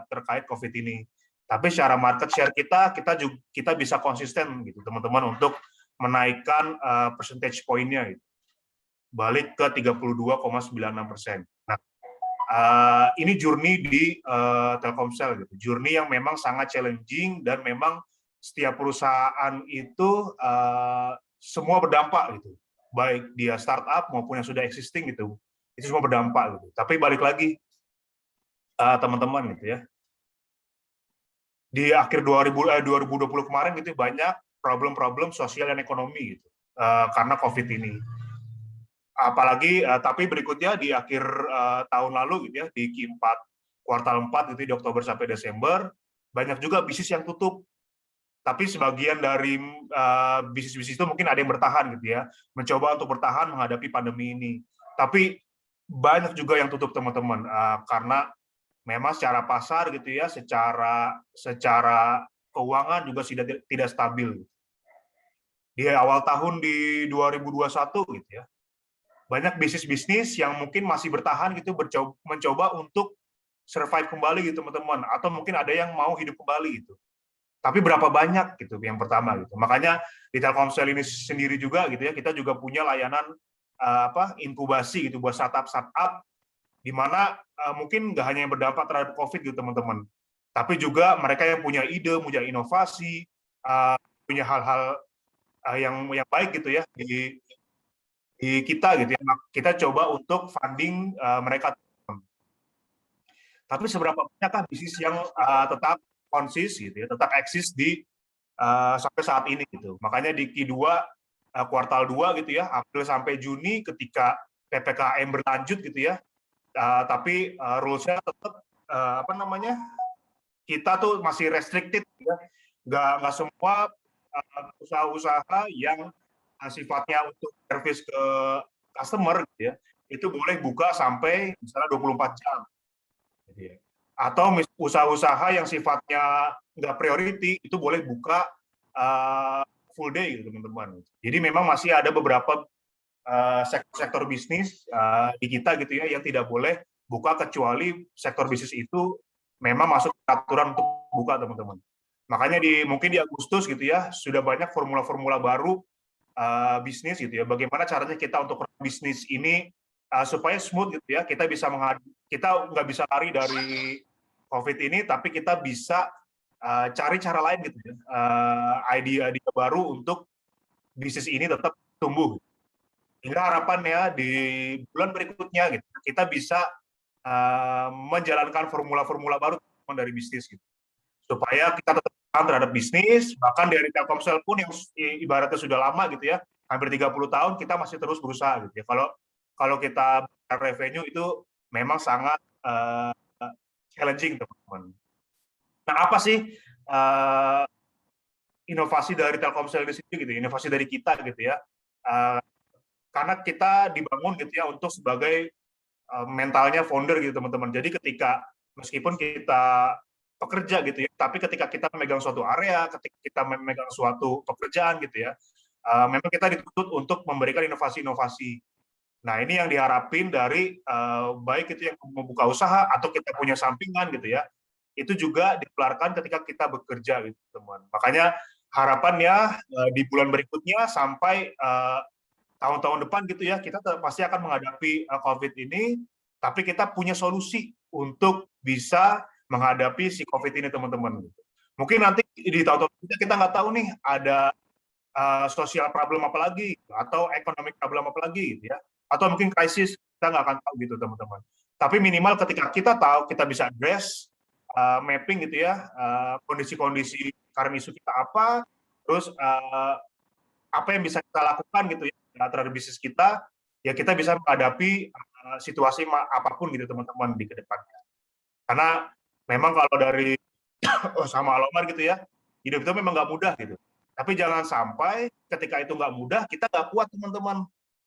terkait COVID ini. Tapi secara market share kita bisa konsisten gitu teman-teman untuk menaikkan percentage point-nya gitu. Balik ke 32,96%. Nah, ini journey di Telkomsel gitu. Journey yang memang sangat challenging dan memang setiap perusahaan itu semua berdampak gitu. Baik dia startup maupun yang sudah existing gitu. Itu semua berdampak gitu. Tapi balik lagi teman-teman gitu ya. Di akhir 2020 kemarin gitu banyak problem-problem sosial dan ekonomi gitu. Karena COVID ini. apalagi tapi berikutnya di akhir tahun lalu gitu ya, di Q4 kuartal 4 itu di Oktober sampai Desember, banyak juga bisnis yang tutup. Tapi sebagian dari bisnis-bisnis itu mungkin ada yang bertahan gitu ya, mencoba untuk bertahan menghadapi pandemi ini. Tapi banyak juga yang tutup teman-teman, karena memang secara pasar gitu ya, secara keuangan juga tidak stabil. Di awal tahun di 2021 gitu ya, banyak bisnis-bisnis yang mungkin masih bertahan gitu, mencoba untuk survive kembali gitu teman-teman, atau mungkin ada yang mau hidup kembali gitu. Tapi berapa banyak gitu yang pertama gitu. Makanya di Telkomsel ini sendiri juga gitu ya, kita juga punya layanan inkubasi gitu buat startup di mana mungkin nggak hanya yang berdampak terhadap COVID gitu teman-teman, tapi juga mereka yang punya ide, punya inovasi, punya hal-hal yang baik gitu ya di kita gitu ya. Kita coba untuk funding mereka. Tapi seberapa banyakkah bisnis yang tetap konsis gitu ya, tetap eksis di sampai saat ini gitu. Makanya di Q2 kuartal 2 gitu ya, April sampai Juni ketika PPKM berlanjut gitu ya, tapi rules-nya tetap kita tuh masih restricted ya. Nggak semua usaha-usaha yang sifatnya untuk service ke customer gitu ya, itu boleh buka sampai misalnya 24 jam. Gitu ya. Atau usaha-usaha yang sifatnya nggak priority itu boleh buka full day gitu teman-teman. Jadi memang masih ada beberapa sektor bisnis di kita gitu ya yang tidak boleh buka kecuali sektor bisnis itu memang masuk aturan untuk buka teman-teman. Makanya mungkin di Agustus gitu ya sudah banyak formula-formula baru bisnis gitu ya. Bagaimana caranya kita untuk bisnis ini supaya smooth gitu ya. Kita nggak bisa lari dari COVID ini, tapi kita bisa cari cara lain gitu ya. Ide-ide baru untuk bisnis ini tetap tumbuh. Hingga harapannya di bulan berikutnya gitu, kita bisa menjalankan formula-formula baru dari bisnis gitu. Supaya kita tetap tahan terhadap bisnis, bahkan dari Telkomsel pun yang ibaratnya sudah lama gitu ya, hampir 30 tahun kita masih terus berusaha gitu ya. Kalau kita revenue itu memang sangat challenging teman-teman. Nah, apa sih inovasi dari Telkomsel ini sendiri gitu, inovasi dari kita gitu ya. Karena kita dibangun gitu ya untuk sebagai mentalnya founder gitu teman-teman. Jadi ketika meskipun kita pekerja gitu ya, tapi ketika kita memegang suatu area, ketika kita memegang suatu pekerjaan gitu ya, memang kita dituntut untuk memberikan inovasi-inovasi. Nah, ini yang diharapin dari baik itu yang membuka usaha atau kita punya sampingan gitu ya, itu juga dikeluarkan ketika kita bekerja gitu teman. Makanya harapannya di bulan berikutnya sampai tahun-tahun depan gitu ya, kita pasti akan menghadapi COVID ini, tapi kita punya solusi untuk bisa menghadapi si COVID ini teman-teman. Mungkin nanti di tahun-tahun kita nggak tahu nih ada sosial problem apa lagi, atau economic problem apa lagi gitu ya, atau mungkin krisis, kita nggak akan tahu gitu teman-teman. Tapi minimal ketika kita tahu, kita bisa address, mapping gitu ya, kondisi-kondisi current issue kita apa, terus apa yang bisa kita lakukan gitu ya terhadap bisnis kita, ya kita bisa menghadapi situasi apapun gitu teman-teman di kedepannya. Karena memang kalau dari sama Alomar gitu ya, hidup itu memang nggak mudah gitu. Tapi jangan sampai ketika itu nggak mudah, kita nggak kuat teman-teman.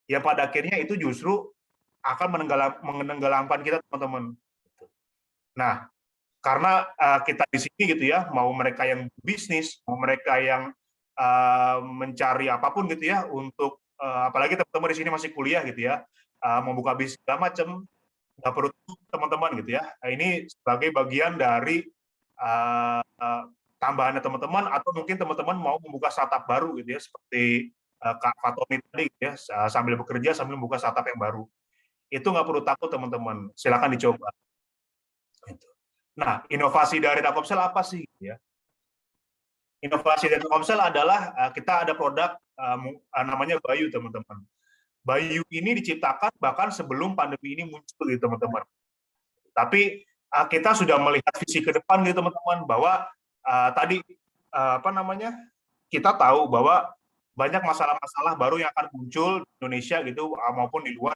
Ya pada akhirnya itu justru akan menenggelamkan kita teman-teman. Nah, karena kita di sini gitu ya, mau mereka yang bisnis, mau mereka yang mencari apapun gitu ya, untuk apalagi teman-teman di sini masih kuliah gitu ya, membuka bisnis segala macam, nggak perlu teman-teman gitu ya. Nah, ini sebagai bagian dari tambahannya teman-teman, atau mungkin teman-teman mau membuka startup baru gitu ya, seperti Kak Fatoni tadi gitu ya, sambil bekerja sambil membuka startup yang baru. Itu nggak perlu takut teman-teman, silakan dicoba. Nah, inovasi dari Telkomsel apa sih? Ya. Inovasi dari Telkomsel adalah kita ada produk namanya Bayu teman-teman. Bayu ini diciptakan bahkan sebelum pandemi ini muncul gitu teman-teman. Tapi kita sudah melihat visi ke depan gitu teman-teman, bahwa tadi kita tahu bahwa banyak masalah-masalah baru yang akan muncul di Indonesia gitu maupun di luar.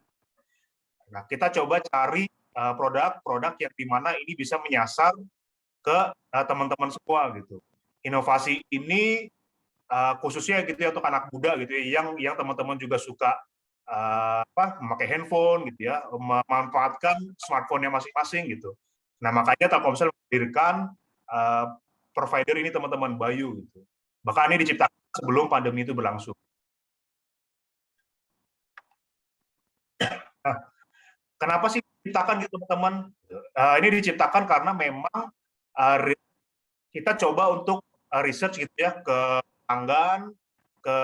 Nah, kita coba cari produk-produk yang di mana ini bisa menyasar ke teman-teman semua gitu. Inovasi ini khususnya gitu ya untuk anak muda gitu ya, yang teman-teman juga suka memakai handphone gitu ya, memanfaatkan smartphone-nya masing-masing gitu. Nah, makanya Telkomsel menghadirkan provider ini teman-teman, Bayu gitu. Bahkan ini diciptakan sebelum pandemi itu berlangsung. Nah, kenapa sih diciptakan gitu teman-teman? Ini diciptakan karena memang kita coba untuk research gitu ya ke pelanggan, ke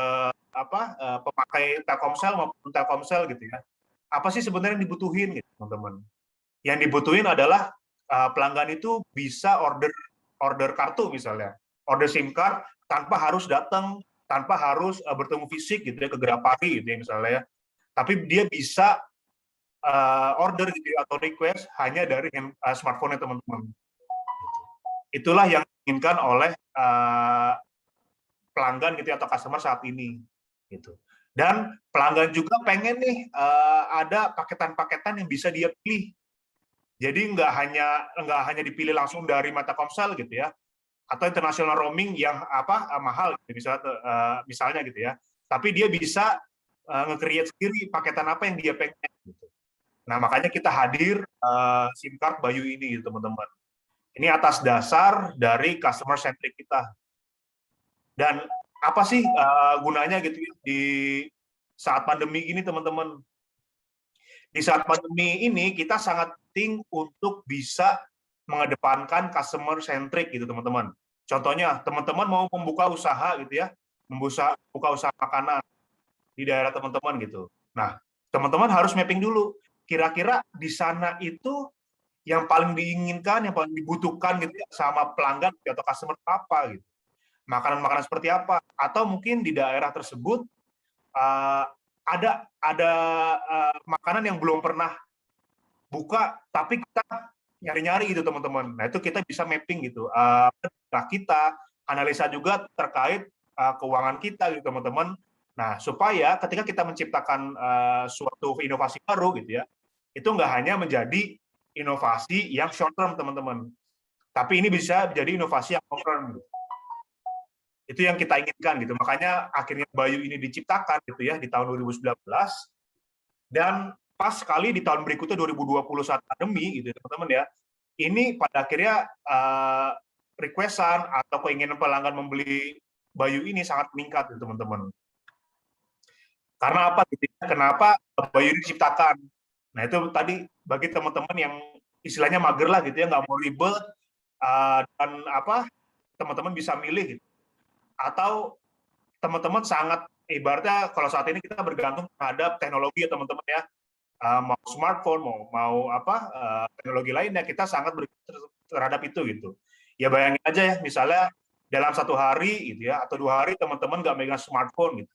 pemakai Telkomsel maupun Telkomsel gitu ya. Apa sih sebenarnya yang dibutuhin gitu teman-teman? Yang dibutuhin adalah pelanggan itu bisa order kartu misalnya, order SIM card tanpa harus datang, tanpa harus bertemu fisik gitu ya ke Grapari gitu ya misalnya ya. Tapi dia bisa order gitu ya, atau request hanya dari smartphone-nya teman-teman. Itulah yang diinginkan oleh pelanggan gitu ya, atau customer saat ini gitu. Dan pelanggan juga pengen nih ada paketan-paketan yang bisa dia pilih. Jadi nggak hanya dipilih langsung dari Telkomsel gitu ya, atau international roaming yang mahal gitu, misalnya gitu ya. Tapi dia bisa nge-create sendiri paketan apa yang dia pengen gitu. Nah, makanya kita hadir SIM card Bayu ini gitu, teman-teman. Ini atas dasar dari customer centric kita. Dan apa sih gunanya gitu ya di saat pandemi ini, teman-teman? Di saat pandemi ini kita sangat penting untuk bisa mengedepankan customer centric gitu, teman-teman. Contohnya, teman-teman mau membuka usaha gitu ya, membuka usaha makanan di daerah teman-teman gitu. Nah, teman-teman harus mapping dulu. Kira-kira di sana itu yang paling diinginkan, yang paling dibutuhkan gitu ya, sama pelanggan atau customer apa gitu. Makanan-makanan seperti apa? Atau mungkin di daerah tersebut ada makanan yang belum pernah buka, tapi kita nyari-nyari gitu teman-teman. Nah, itu kita bisa mapping gitu. Kita analisa juga terkait keuangan kita gitu teman-teman. Nah, supaya ketika kita menciptakan suatu inovasi baru gitu ya, itu nggak hanya menjadi inovasi yang short term teman-teman, tapi ini bisa menjadi inovasi yang long term. Gitu. Itu yang kita inginkan gitu. Makanya akhirnya Bayu ini diciptakan gitu ya di tahun 2019, dan pas sekali di tahun berikutnya 2020 saat pandemi gitu teman-teman ya. Ini pada akhirnya requestan atau keinginan pelanggan membeli Bayu ini sangat meningkat gitu teman-teman. Karena apa gitu? Kenapa Bayu ini diciptakan? Nah, itu tadi bagi teman-teman yang istilahnya mager lah gitu ya, nggak mau ribet, dan teman-teman bisa milih gitu. Atau teman-teman sangat ibaratnya kalau saat ini kita bergantung terhadap teknologi ya teman-teman ya, mau smartphone mau teknologi lainnya, kita sangat bergantung terhadap itu gitu. Ya bayangin aja ya, misalnya dalam 1 hari gitu ya, atau 2 hari teman-teman nggak megang smartphone gitu.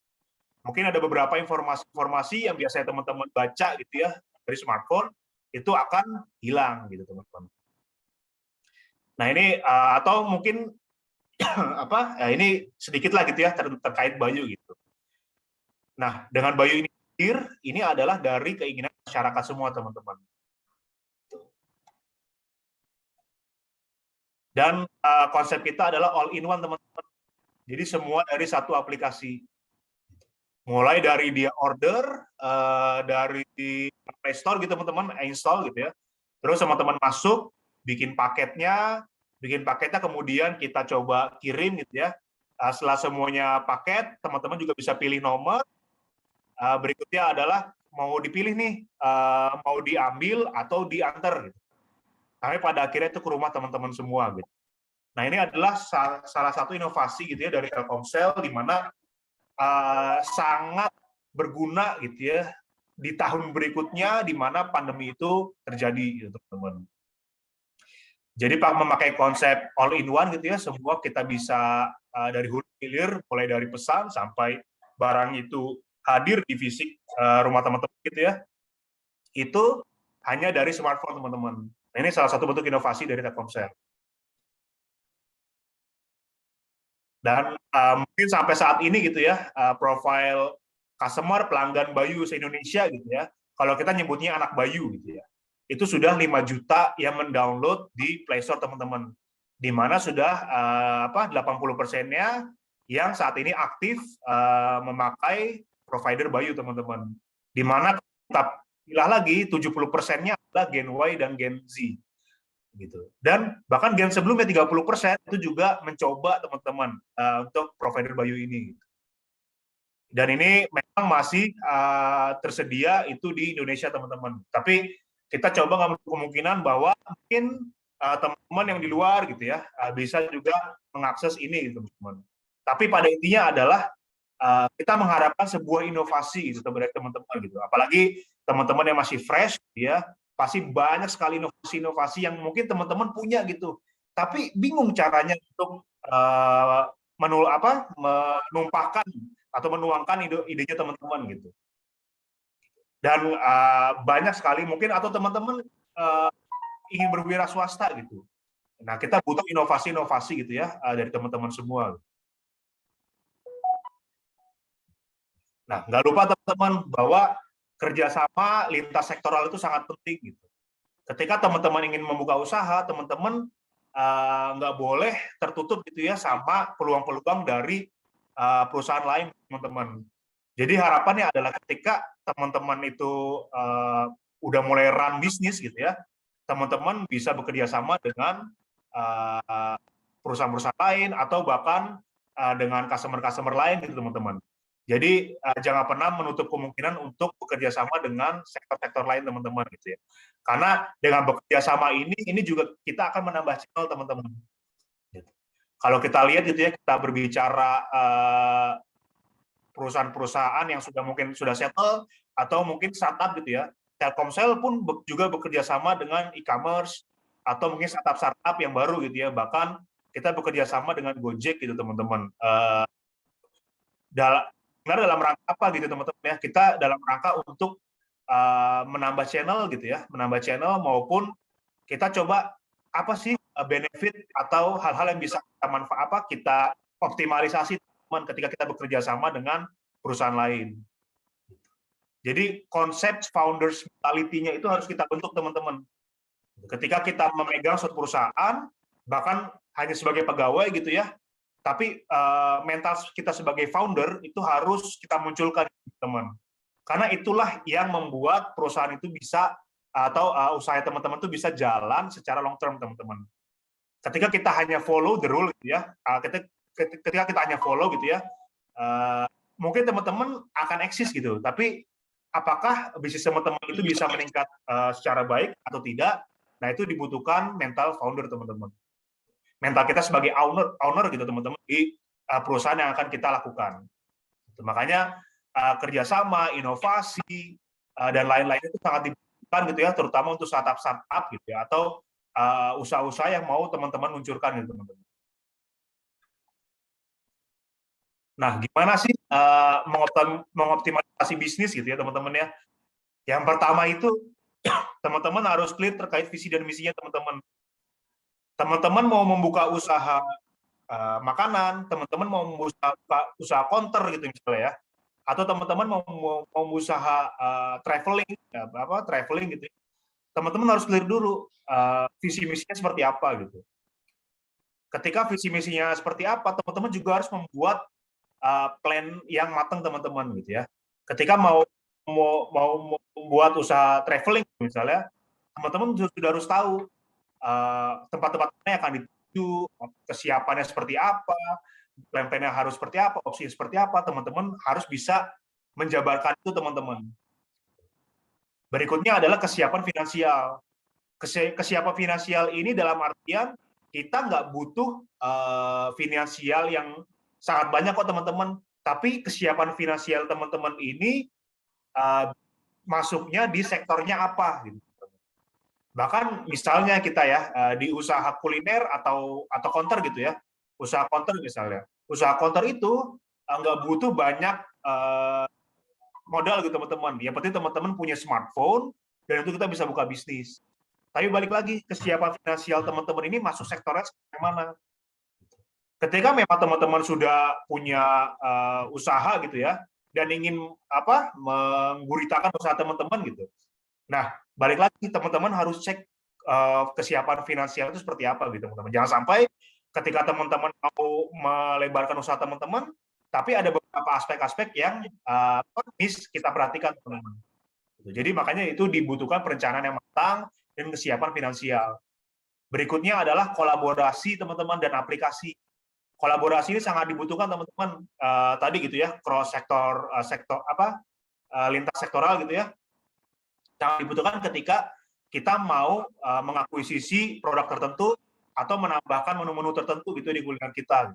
Mungkin ada beberapa informasi-informasi yang biasanya teman-teman baca gitu ya dari smartphone itu akan hilang gitu teman-teman. Nah, ini atau mungkin ini sedikit lah gitu ya terkait Bayu gitu. Nah, dengan Bayu ini adalah dari keinginan masyarakat semua teman-teman. Dan konsep kita adalah all in one teman-teman. Jadi semua dari satu aplikasi. Mulai dari dia order dari Play Store gitu teman-teman, install gitu ya. Terus teman-teman masuk, bikin paketnya kemudian kita coba kirim gitu ya. Setelah semuanya paket, teman-teman juga bisa pilih nomor. Berikutnya adalah mau dipilih nih, mau diambil atau diantar gitu. Sampai pada akhirnya itu ke rumah teman-teman semua gitu. Nah, ini adalah salah satu inovasi gitu ya dari Telkomsel di mana sangat berguna gitu ya di tahun berikutnya di mana pandemi itu terjadi gitu teman-teman. Jadi Pak memakai konsep all in one gitu ya, semua kita bisa dari hulu hilir, mulai dari pesan sampai barang itu hadir di fisik rumah teman-teman gitu ya. Itu hanya dari smartphone teman-teman. Nah, ini salah satu bentuk inovasi dari Telkomsel. Dan mungkin sampai saat ini gitu ya, profile customer pelanggan Bayu se-Indonesia gitu ya, kalau kita nyebutnya anak Bayu gitu ya, itu sudah 5 juta yang mendownload di Play Store teman-teman, di mana sudah 80%-nya yang saat ini aktif memakai provider Bayu teman-teman, di mana kita pilih lagi 70%-nya adalah Gen Y dan Gen Z gitu. Dan bahkan Gen sebelumnya 30% itu juga mencoba teman-teman untuk provider Bayu ini. Dan ini memang masih tersedia itu di Indonesia teman-teman. Tapi kita coba ngambil kemungkinan bahwa mungkin teman-teman yang di luar gitu ya bisa juga mengakses ini gitu, teman-teman. Tapi pada intinya adalah kita mengharapkan sebuah inovasi gitu dari teman-teman gitu. Apalagi teman-teman yang masih fresh ya, pasti banyak sekali inovasi-inovasi yang mungkin teman-teman punya gitu. Tapi bingung caranya untuk menumpahkan atau menuangkan idenya teman-teman gitu. Dan banyak sekali mungkin atau teman-teman ingin berwira swasta gitu. Nah, kita butuh inovasi-inovasi gitu ya dari teman-teman semua. Nah, nggak lupa teman-teman bahwa kerjasama lintas sektoral itu sangat penting gitu. Ketika teman-teman ingin membuka usaha, teman-teman nggak boleh tertutup gitu ya sama peluang-peluang dari perusahaan lain, teman-teman. Jadi harapannya adalah ketika teman-teman itu udah mulai run bisnis gitu ya, teman-teman bisa bekerja sama dengan perusahaan-perusahaan lain atau bahkan dengan customer-customer lain gitu teman-teman. Jadi jangan pernah menutup kemungkinan untuk bekerja sama dengan sektor-sektor lain teman-teman gitu ya. Karena dengan bekerja sama ini juga kita akan menambah channel teman-teman. Kalau kita lihat gitu ya, kita berbicara perusahaan-perusahaan yang mungkin sudah settle atau mungkin startup gitu ya. Telkomsel pun juga bekerja sama dengan e-commerce atau mungkin startup-startup yang baru gitu ya. Bahkan kita bekerja sama dengan Gojek gitu teman-teman. Dalam rangka apa gitu teman-teman ya? Kita dalam rangka untuk menambah channel gitu ya, menambah channel maupun kita coba apa sih benefit atau hal-hal yang bisa kita manfaat kita optimalisasi teman ketika kita bekerja sama dengan perusahaan lain. Jadi konsep founders mentality-nya itu harus kita bentuk teman-teman. Ketika kita memegang suatu perusahaan, bahkan hanya sebagai pegawai gitu ya, tapi mental kita sebagai founder itu harus kita munculkan teman. Karena itulah yang membuat perusahaan itu bisa atau usaha teman-teman itu bisa jalan secara long term teman-teman. Ketika kita hanya follow the rule gitu ya, ketika kita hanya follow gitu ya, mungkin teman-teman akan eksis gitu. Tapi apakah bisnis teman-teman itu bisa meningkat secara baik atau tidak? Nah itu dibutuhkan mental founder teman-teman. Mental kita sebagai owner gitu teman-teman di perusahaan yang akan kita lakukan. Makanya kerjasama, inovasi dan lain-lain itu sangat dibutuhkan gitu ya, terutama untuk startup gitu ya, atau usaha-usaha yang mau teman-teman luncurkan gitu teman-teman. Nah, gimana sih mengoptimalisasi bisnis gitu ya teman-teman ya? Yang pertama itu teman-teman harus clear terkait visi dan misinya teman-teman. Teman-teman mau membuka usaha makanan, teman-teman mau membuka usaha counter gitu misalnya ya, atau teman-teman mau usaha traveling, traveling gitu. Teman-teman harus clear dulu visi misinya seperti apa gitu. Ketika visi misinya seperti apa, teman-teman juga harus membuat plan yang matang teman-teman gitu ya. Ketika mau membuat usaha traveling misalnya, teman-teman sudah harus tahu tempat-tempat mana yang akan dituju, kesiapannya seperti apa, plan-plannya harus seperti apa, opsi seperti apa, teman-teman harus bisa menjabarkan itu teman-teman. Berikutnya adalah kesiapan finansial. Kesiapan finansial ini dalam artian kita nggak butuh finansial yang sangat banyak kok teman-teman, tapi kesiapan finansial teman-teman ini masuknya di sektornya apa gitu. Bahkan misalnya kita ya di usaha kuliner atau counter gitu ya, usaha counter misalnya, usaha counter itu nggak butuh banyak modal gitu teman-teman. Yang penting teman-teman punya smartphone dan itu kita bisa buka bisnis. Tapi balik lagi kesiapan finansial teman-teman ini masuk sektornya yang mana? Ketika memang teman-teman sudah punya usaha gitu ya, dan ingin mengguritakan usaha teman-teman gitu. Nah, balik lagi teman-teman harus cek kesiapan finansial itu seperti apa gitu teman-teman. Jangan sampai ketika teman-teman mau melebarkan usaha teman-teman, tapi ada beberapa aspek-aspek yang kita perhatikan teman-teman. Jadi makanya itu dibutuhkan perencanaan yang matang dan kesiapan finansial. Berikutnya adalah kolaborasi teman-teman dan aplikasi. Kolaborasi ini sangat dibutuhkan teman-teman tadi gitu ya, cross sektor lintas sektoral gitu ya. Sangat dibutuhkan ketika kita mau mengakuisisi produk tertentu atau menambahkan menu-menu tertentu gitu di kuliner kita.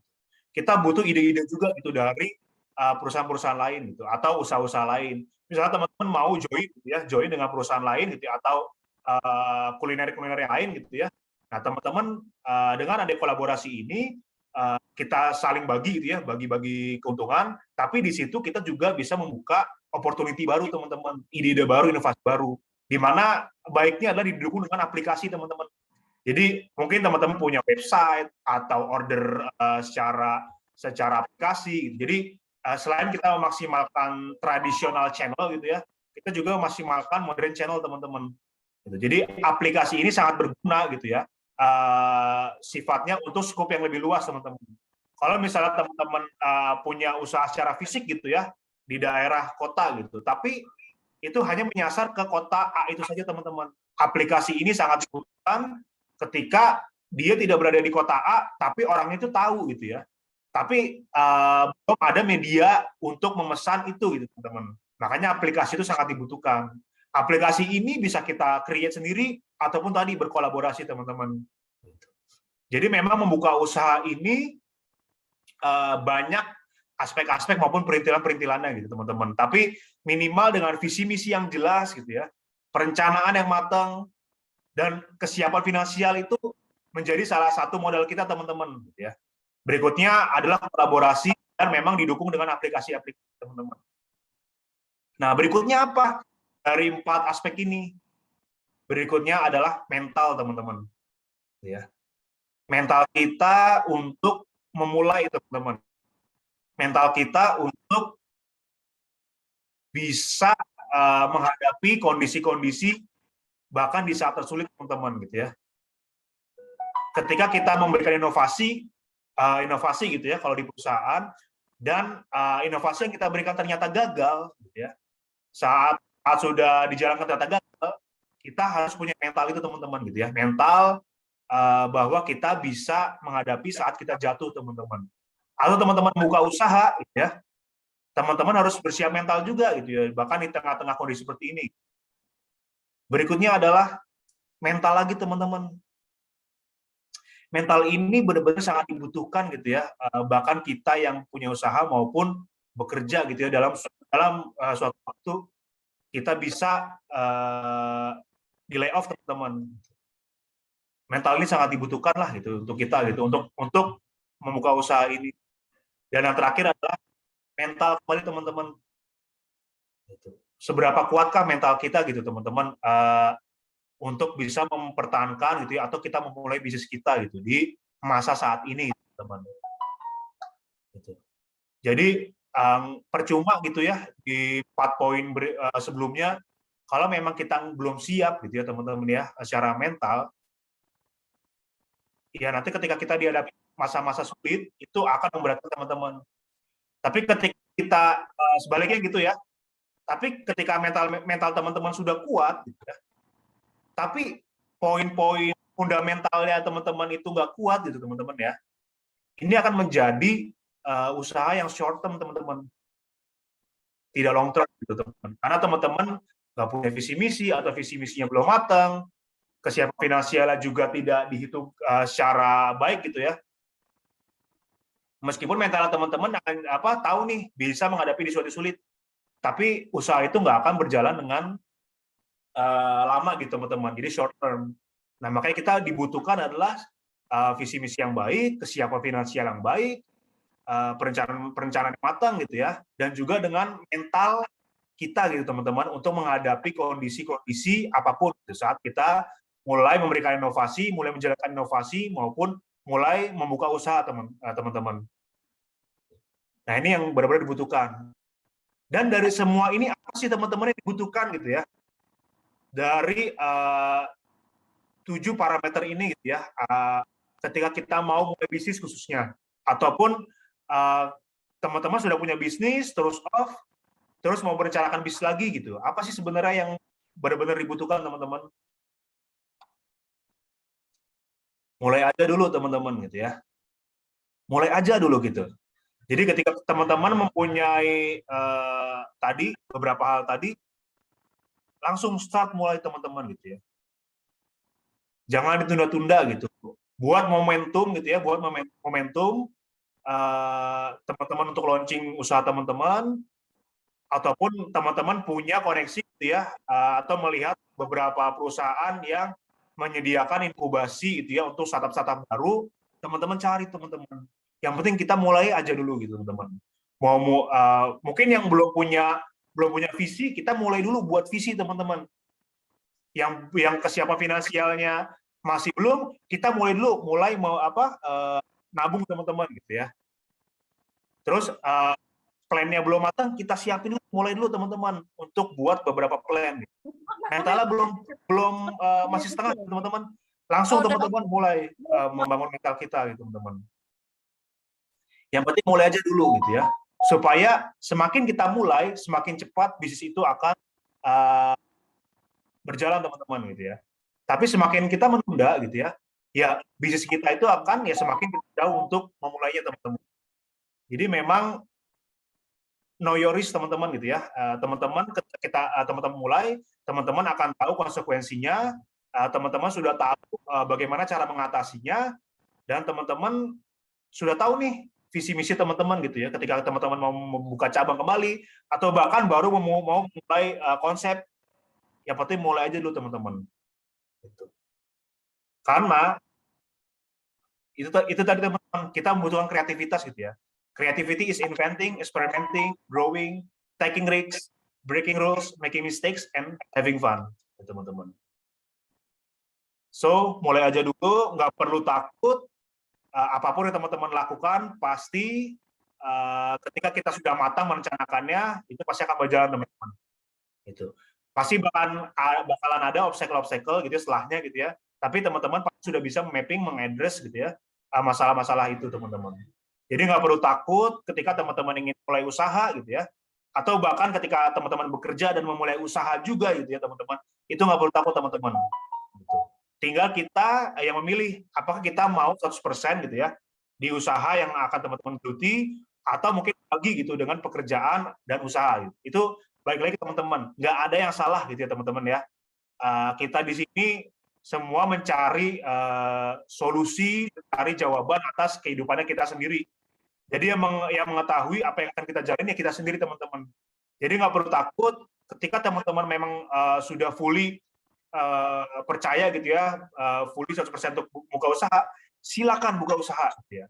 Kita butuh ide-ide juga gitu dari perusahaan-perusahaan lain gitu atau usaha-usaha lain. Misalnya teman-teman mau join dengan perusahaan lain gitu atau kuliner-kuliner yang lain gitu ya. Nah, teman-teman dengan ada kolaborasi ini kita saling bagi gitu ya, bagi-bagi keuntungan, tapi di situ kita juga bisa membuka opportunity baru teman-teman, ide-ide baru, inovasi baru, di mana baiknya adalah didukung dengan aplikasi teman-teman. Jadi mungkin teman-teman punya website atau order secara aplikasi gitu. Jadi selain kita memaksimalkan tradisional channel gitu ya, kita juga memaksimalkan modern channel teman-teman. Jadi aplikasi ini sangat berguna gitu ya. Sifatnya untuk skop yang lebih luas teman-teman. Kalau misalnya teman-teman punya usaha secara fisik gitu ya di daerah kota gitu, tapi itu hanya menyasar ke kota A itu saja teman-teman. Aplikasi ini sangat dibutuhkan ketika dia tidak berada di kota A, tapi orangnya itu tahu gitu ya. Tapi belum ada media untuk memesan itu gitu teman-teman. Makanya aplikasi itu sangat dibutuhkan. Aplikasi ini bisa kita create sendiri ataupun tadi berkolaborasi teman-teman. Jadi memang membuka usaha ini banyak aspek-aspek maupun perintilan-perintilannya gitu teman-teman. Tapi minimal dengan visi misi yang jelas gitu ya, perencanaan yang matang dan kesiapan finansial itu menjadi salah satu modal kita teman-teman gitu ya. Berikutnya adalah kolaborasi dan memang didukung dengan aplikasi-aplikasi teman-teman. Nah, berikutnya apa? Dari 4 aspek ini. Berikutnya adalah mental, teman-teman. Ya. Mental kita untuk memulai, teman-teman. Mental kita untuk bisa menghadapi kondisi-kondisi bahkan di saat tersulit, teman-teman, gitu ya. Ketika kita memberikan inovasi gitu ya, kalau di perusahaan, dan inovasi yang kita berikan ternyata gagal, gitu ya. Saat sudah dijalankan ternyata gagal, kita harus punya mental itu teman-teman gitu ya, mental bahwa kita bisa menghadapi saat kita jatuh teman-teman. Atau teman-teman buka usaha, gitu ya, teman-teman harus bersiap mental juga gitu ya, bahkan di tengah-tengah kondisi seperti ini. Berikutnya adalah mental lagi teman-teman. Mental ini benar-benar sangat dibutuhkan gitu ya, bahkan kita yang punya usaha maupun bekerja gitu ya dalam suatu waktu kita bisa di layoff teman-teman. Mental ini sangat dibutuhkan lah gitu untuk kita gitu untuk membuka usaha ini. Dan yang terakhir adalah mental kembali teman-teman. Seberapa kuatkah mental kita gitu teman-teman untuk bisa mempertahankan gitu ya, atau kita memulai bisnis kita gitu di masa saat ini teman-teman. Gitu. Jadi percuma gitu ya di 4 poin sebelumnya, kalau memang kita belum siap gitu ya teman-teman ya secara mental, ya nanti ketika kita dihadapi masa-masa sulit itu akan memberatkan teman-teman. Tapi ketika kita sebaliknya gitu ya, tapi ketika mental teman-teman sudah kuat gitu ya, tapi poin-poin fundamentalnya teman-teman itu nggak kuat gitu teman-teman ya, ini akan menjadi usaha yang short term teman-teman, tidak long term gitu teman-teman. Karena teman-teman nggak punya visi misi atau visi misinya belum matang, kesiapan finansialnya juga tidak dihitung secara baik gitu ya. Meskipun mental teman-teman akan tahu nih bisa menghadapi di suatu sulit, tapi usaha itu nggak akan berjalan dengan lama gitu teman-teman. Jadi short term. Nah makanya kita dibutuhkan adalah visi misi yang baik, kesiapan finansial yang baik, perencanaan yang matang gitu ya, dan juga dengan mental kita gitu teman-teman untuk menghadapi kondisi-kondisi apapun gitu, saat kita mulai memberikan inovasi, mulai menjalankan inovasi maupun mulai membuka usaha teman-teman. Nah, ini yang benar-benar dibutuhkan. Dan dari semua ini apa sih teman-teman yang dibutuhkan gitu ya? Dari 7 parameter ini gitu ya. Ketika kita mau mulai bisnis khususnya, ataupun teman-teman sudah punya bisnis terus terus mau merencanakan bisnis lagi gitu. Apa sih sebenarnya yang benar-benar dibutuhkan teman-teman? Mulai aja dulu teman-teman gitu ya. Mulai aja dulu gitu. Jadi ketika teman-teman mempunyai tadi beberapa hal tadi, langsung start mulai teman-teman gitu ya. Jangan ditunda-tunda gitu. Buat momentum gitu ya, buat momentum teman-teman untuk launching usaha teman-teman, ataupun teman-teman punya koneksi gitu ya, atau melihat beberapa perusahaan yang menyediakan inkubasi gitu ya untuk startup-startup baru, teman-teman cari teman-teman. Yang penting kita mulai aja dulu gitu teman-teman. Mungkin yang belum punya visi, kita mulai dulu buat visi teman-teman. Yang kesiapan finansialnya masih belum, kita mulai mau nabung teman-teman gitu ya. Terus plan-nya belum matang, kita siapin dulu, mulai dulu teman-teman untuk buat beberapa plan. Mentalnya belum masih setengah teman-teman. Langsung teman-teman mulai membangun mental kita gitu teman-teman. Yang penting mulai aja dulu gitu ya. Supaya semakin kita mulai, semakin cepat bisnis itu akan berjalan teman-teman gitu ya. Tapi semakin kita menunda gitu ya, ya bisnis kita itu akan ya semakin jauh untuk memulainya teman-teman. Jadi memang know your risk teman-teman gitu ya. Teman-teman ketika teman-teman mulai, teman-teman akan tahu konsekuensinya, teman-teman sudah tahu bagaimana cara mengatasinya, dan teman-teman sudah tahu nih visi misi teman-teman gitu ya. Ketika teman-teman mau membuka cabang kembali atau bahkan baru mau mulai konsep, yang penting mulai aja dulu teman-teman. Gitu. Karena itu tadi teman-teman, kita membutuhkan kreativitas gitu ya. Creativity is inventing, experimenting, growing, taking risks, breaking rules, making mistakes, and having fun, teman-teman. So, mulai aja dulu, nggak perlu takut. Apapun yang teman-teman lakukan, pasti ketika kita sudah matang merencanakannya, itu pasti akan berjalan, teman-teman. Gitu. Pasti bakalan ada obstacle-obstacle gitu setelahnya gitu ya. Tapi teman-teman pasti sudah bisa mapping, mengadres gitu ya masalah-masalah itu, teman-teman. Jadi nggak perlu takut ketika teman-teman ingin mulai usaha gitu ya, atau bahkan ketika teman-teman bekerja dan memulai usaha juga gitu ya teman-teman, itu nggak perlu takut teman-teman. Gitu. Tinggal kita yang memilih apakah kita mau 100% gitu ya di usaha yang akan teman-teman geluti, atau mungkin bagi gitu dengan pekerjaan dan usaha. Gitu. Itu balik lagi teman-teman, nggak ada yang salah gitu ya teman-teman ya. Kita di sini semua mencari solusi, mencari jawaban atas kehidupannya kita sendiri. Jadi yang mengetahui apa yang akan kita jalani ya kita sendiri teman-teman. Jadi nggak perlu takut ketika teman-teman memang sudah fully percaya gitu ya, fully 100% untuk buka usaha, silakan buka usaha gitu ya.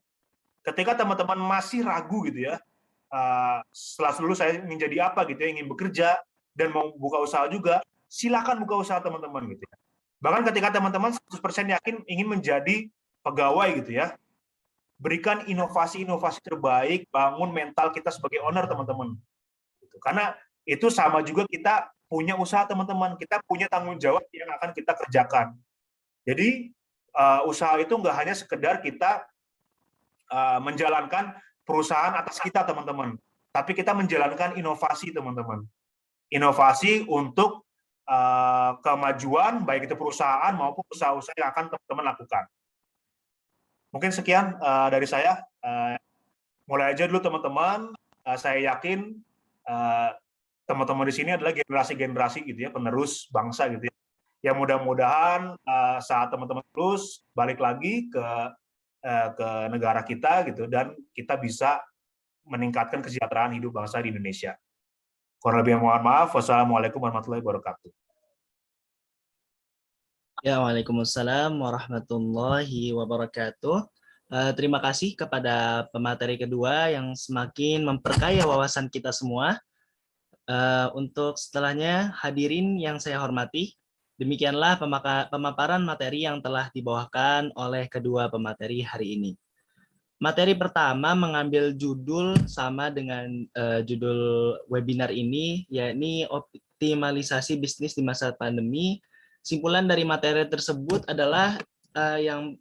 Ketika teman-teman masih ragu gitu ya, setelah lulus saya ingin jadi apa gitu ya, ingin bekerja dan mau buka usaha juga, silakan buka usaha teman-teman gitu ya. Bahkan ketika teman-teman 100% yakin ingin menjadi pegawai gitu ya, berikan inovasi-inovasi terbaik, bangun mental kita sebagai owner teman-teman. Karena itu sama juga kita punya usaha teman-teman, kita punya tanggung jawab yang akan kita kerjakan. Jadi usaha itu nggak hanya sekedar kita menjalankan perusahaan atas kita teman-teman, tapi kita menjalankan inovasi teman-teman. Inovasi untuk kemajuan baik itu perusahaan maupun usaha-usaha yang akan teman-teman lakukan. Mungkin sekian dari saya. Mulai aja dulu teman-teman. Saya yakin teman-teman di sini adalah generasi-generasi gitu ya, penerus bangsa gitu ya. Yang mudah-mudahan saat teman-teman lulus balik lagi ke negara kita gitu, dan kita bisa meningkatkan kesejahteraan hidup bangsa di Indonesia. Kurang lebih mohon maaf. Wassalamualaikum warahmatullahi wabarakatuh. Ya, waalaikumsalam warahmatullahi wabarakatuh. Terima kasih kepada pemateri kedua yang semakin memperkaya wawasan kita semua. Untuk setelahnya, hadirin yang saya hormati, Demikianlah pemaparan materi yang telah dibawakan oleh kedua pemateri hari ini. Materi pertama mengambil judul sama dengan judul webinar ini, yakni optimalisasi bisnis di masa pandemi. Simpulan dari materi tersebut adalah yang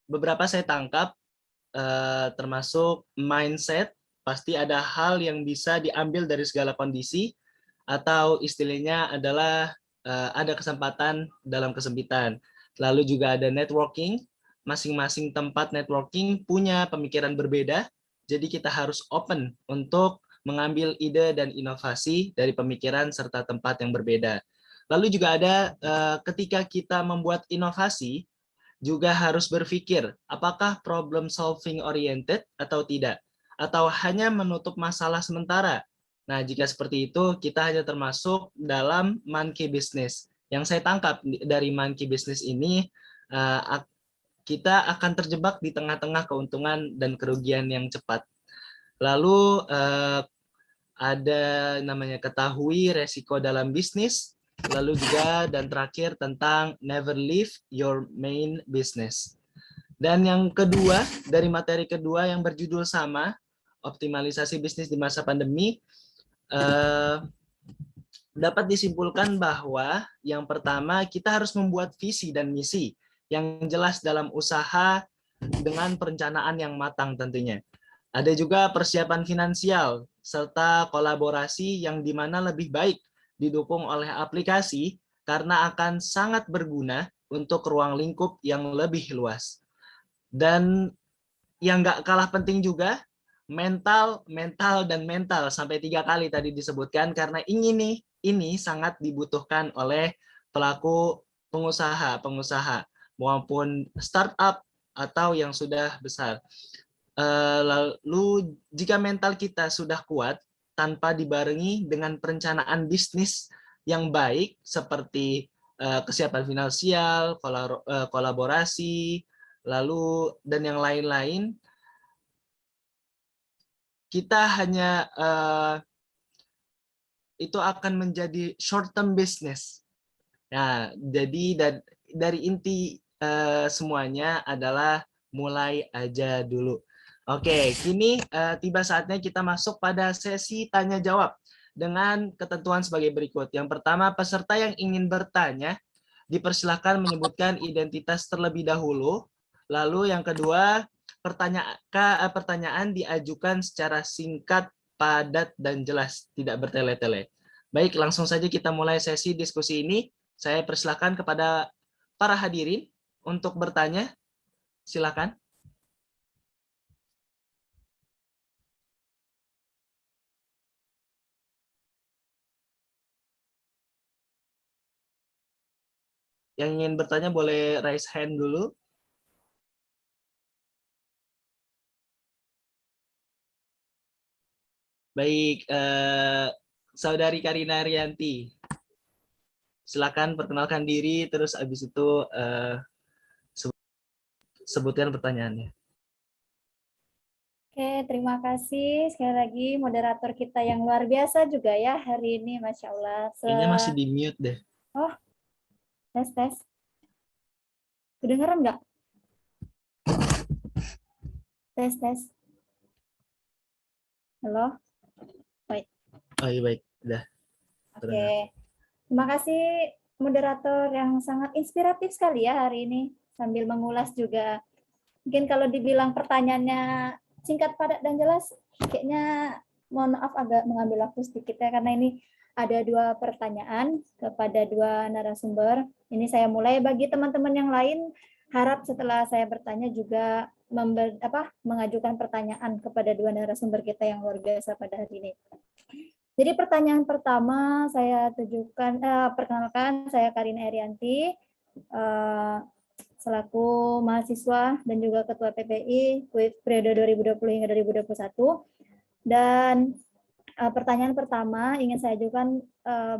beberapa saya tangkap, termasuk mindset. Pasti ada hal yang bisa diambil dari segala kondisi, atau istilahnya adalah ada kesempatan dalam kesempitan. Lalu juga ada networking. Masing-masing tempat networking punya pemikiran berbeda, jadi kita harus open untuk mengambil ide dan inovasi dari pemikiran serta tempat yang berbeda. Lalu juga ada ketika kita membuat inovasi, juga harus berpikir apakah problem solving oriented atau tidak, atau hanya menutup masalah sementara. Nah, jika seperti itu, kita hanya termasuk dalam monkey business. Yang saya tangkap dari monkey business ini, kita akan terjebak di tengah-tengah keuntungan dan kerugian yang cepat. Lalu ada namanya ketahui resiko dalam bisnis, lalu juga dan terakhir tentang never leave your main business. Dan yang kedua, dari materi kedua yang berjudul sama, optimalisasi bisnis di masa pandemi, dapat disimpulkan bahwa yang pertama kita harus membuat visi dan misi yang jelas dalam usaha dengan perencanaan yang matang tentunya. Ada juga persiapan finansial serta kolaborasi yang dimana lebih baik didukung oleh aplikasi karena akan sangat berguna untuk ruang lingkup yang lebih luas. Dan yang nggak kalah penting juga, mental sampai 3 kali tadi disebutkan karena ini sangat dibutuhkan oleh pelaku pengusaha maupun startup atau yang sudah besar. Lalu jika mental kita sudah kuat tanpa dibarengi dengan perencanaan bisnis yang baik seperti kesiapan finansial, kolaborasi, lalu dan yang lain-lain, kita hanya itu akan menjadi short term business. Nah, jadi dari inti semuanya adalah mulai aja dulu. Oke, kini tiba saatnya kita masuk pada sesi tanya jawab dengan ketentuan sebagai berikut. Yang pertama, peserta yang ingin bertanya dipersilakan menyebutkan identitas terlebih dahulu. Lalu yang kedua, pertanyaan diajukan secara singkat, padat, dan jelas, tidak bertele-tele. Baik, langsung saja kita mulai sesi diskusi ini. Saya persilakan kepada para hadirin untuk bertanya. Silakan. Yang ingin bertanya boleh raise hand dulu. Baik, Saudari Karina Rianti. Silakan perkenalkan diri, terus abis itu sebutkan pertanyaannya. Oke, terima kasih sekali lagi moderator kita yang luar biasa juga ya hari ini, Masya Allah. Kayaknya masih di mute deh. Oh, tes. Kedengeran nggak? Tes. Halo? Baik. Oh iya, baik. Udah. Oke. Terima kasih moderator yang sangat inspiratif sekali ya hari ini. Sambil mengulas juga. Mungkin kalau dibilang pertanyaannya singkat, padat, dan jelas, kayaknya mohon maaf agak mengambil waktu sedikit ya, karena ini ada 2 pertanyaan kepada 2 narasumber. Ini saya mulai, bagi teman-teman yang lain, harap setelah saya bertanya juga mengajukan pertanyaan kepada 2 narasumber kita yang luar biasa pada hari ini. Jadi pertanyaan pertama saya perkenalkan, saya Karina Erianti, selaku mahasiswa dan juga Ketua PPI periode 2020 hingga 2021. Dan pertanyaan pertama ingin saya ajukan,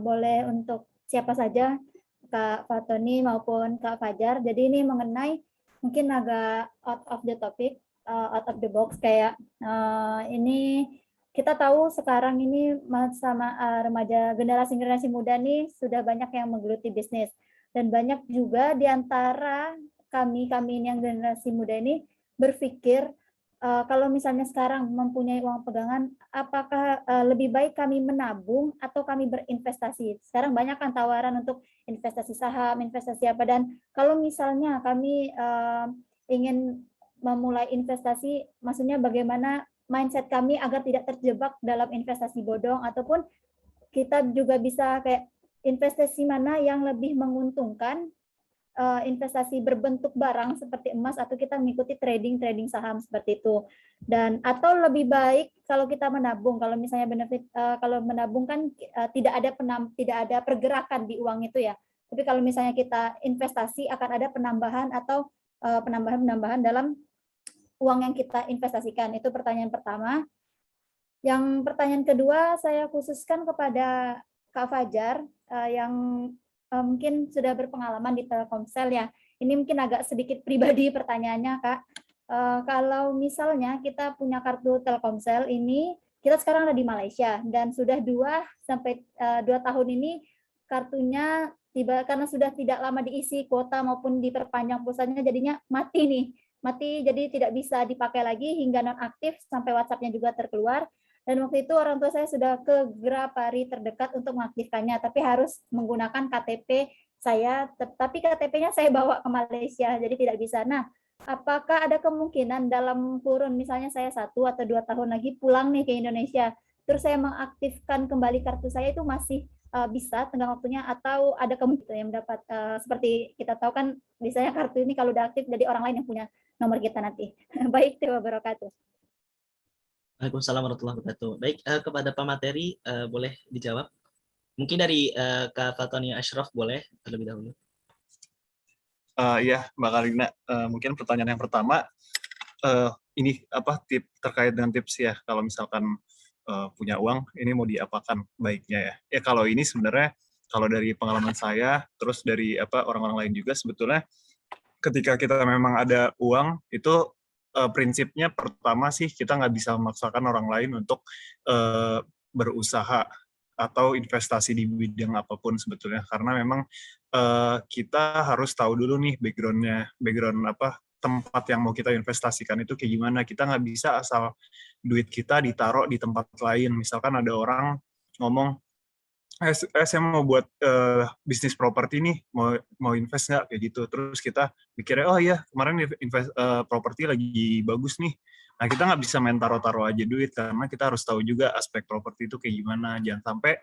boleh untuk siapa saja, Kak Fatoni maupun Kak Fajar. Jadi ini mengenai mungkin agak out of the topic, out of the box, kayak ini kita tahu sekarang ini sama remaja generasi muda nih sudah banyak yang menggeluti bisnis, dan banyak juga di antara kami ini yang generasi muda ini berpikir kalau misalnya sekarang mempunyai uang pegangan, apakah lebih baik kami menabung atau kami berinvestasi. Sekarang banyak kan tawaran untuk investasi saham, investasi apa, dan kalau misalnya kami ingin memulai investasi, maksudnya bagaimana mindset kami agar tidak terjebak dalam investasi bodong, ataupun kita juga bisa kayak investasi mana yang lebih menguntungkan, investasi berbentuk barang seperti emas atau kita mengikuti trading saham seperti itu. Dan atau lebih baik kalau kita menabung, kalau misalnya benefit kalau menabung kan tidak ada pergerakan di uang itu ya. Tapi kalau misalnya kita investasi akan ada penambahan atau penambahan dalam uang yang kita investasikan. Itu pertanyaan pertama. Yang pertanyaan kedua saya khususkan kepada Kak Fajar yang mungkin sudah berpengalaman di Telkomsel ya. Ini mungkin agak sedikit pribadi pertanyaannya, Kak. Kalau misalnya kita punya kartu Telkomsel ini, kita sekarang ada di Malaysia dan sudah 2 tahun ini kartunya karena sudah tidak lama diisi kuota maupun diperpanjang pulsanya, jadinya mati, jadi tidak bisa dipakai lagi hingga nonaktif sampai WhatsApp-nya juga terkeluar. Dan waktu itu orang tua saya sudah ke Grapari terdekat untuk mengaktifkannya, tapi harus menggunakan KTP saya, tapi KTP-nya saya bawa ke Malaysia, jadi tidak bisa. Nah, apakah ada kemungkinan dalam kurun misalnya saya 1 atau 2 tahun lagi pulang nih ke Indonesia, terus saya mengaktifkan kembali kartu saya, itu masih bisa tenggang waktunya, atau ada kemungkinan yang mendapat seperti kita tahu kan biasanya kartu ini kalau udah aktif jadi orang lain yang punya nomor kita nanti. Baik, terima wabarakatuh. Waalaikumsalam warahmatullahi wabarakatuh. Baik, kepada pemateri boleh dijawab. Mungkin dari Kak Fatonia Ashraf boleh terlebih dahulu. Ya, Mbak Karina, mungkin pertanyaan yang pertama, ini tip terkait dengan tips ya, kalau misalkan punya uang, ini mau diapakan baiknya ya. Ya kalau ini sebenarnya, kalau dari pengalaman saya, terus dari orang-orang lain juga, sebetulnya ketika kita memang ada uang, itu prinsipnya pertama sih kita nggak bisa memaksakan orang lain untuk berusaha atau investasi di bidang apapun sebetulnya, karena memang kita harus tahu dulu nih background tempat yang mau kita investasikan itu kayak gimana. Kita nggak bisa asal duit kita ditaruh di tempat lain. Misalkan ada orang ngomong, saya mau buat bisnis properti nih, mau invest nggak, kayak gitu. Terus kita mikirnya, oh iya kemarin properti lagi bagus nih. Nah kita nggak bisa main taruh-taruh aja duit, karena kita harus tahu juga aspek properti itu kayak gimana. Jangan sampai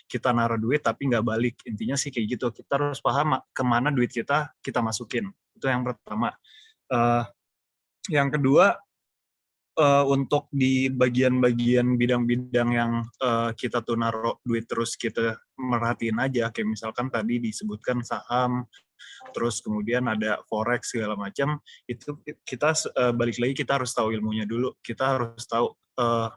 kita naruh duit tapi nggak balik. Intinya sih kayak gitu. Kita harus paham kemana duit kita masukin. Itu yang pertama. Yang kedua, untuk di bagian-bagian bidang-bidang yang kita tuh naruh duit terus kita merhatiin aja, kayak misalkan tadi disebutkan saham, terus kemudian ada forex segala macam, itu kita balik lagi kita harus tahu ilmunya dulu, kita harus tahu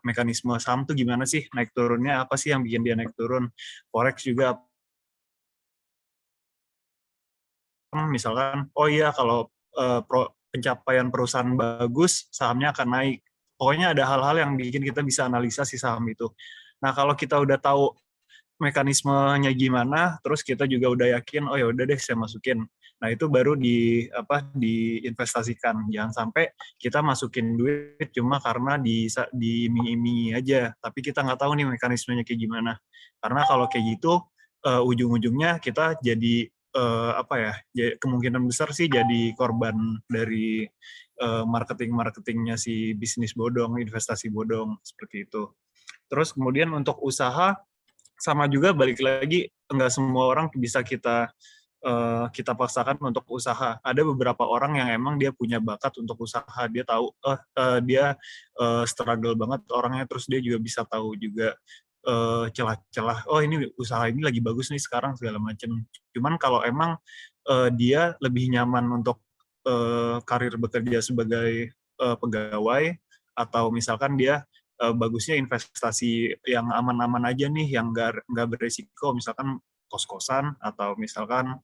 mekanisme saham tuh gimana sih, naik turunnya apa sih yang bikin dia naik turun, forex juga misalkan, oh iya kalau pencapaian perusahaan bagus, sahamnya akan naik. Pokoknya ada hal-hal yang bikin kita bisa analisa si saham itu. Nah, kalau kita udah tahu mekanismenya gimana, terus kita juga udah yakin, oh ya udah deh saya masukin. Nah, itu baru diinvestasikan. Jangan sampai kita masukin duit cuma karena diiming-imingi aja, tapi kita nggak tahu nih mekanismenya kayak gimana. Karena kalau kayak gitu, ujung-ujungnya kita jadi kemungkinan besar sih jadi korban dari marketingnya si bisnis bodong, investasi bodong, seperti itu. Terus kemudian untuk usaha, sama juga balik lagi, enggak semua orang bisa kita paksakan untuk usaha. Ada beberapa orang yang emang dia punya bakat untuk usaha, dia tahu dia struggle banget orangnya, terus dia juga bisa tahu juga celah-celah, oh ini usaha ini lagi bagus nih sekarang segala macam. Cuman kalau emang dia lebih nyaman untuk karir bekerja sebagai pegawai, atau misalkan dia bagusnya investasi yang aman-aman aja nih, yang nggak beresiko, misalkan kos-kosan, atau misalkan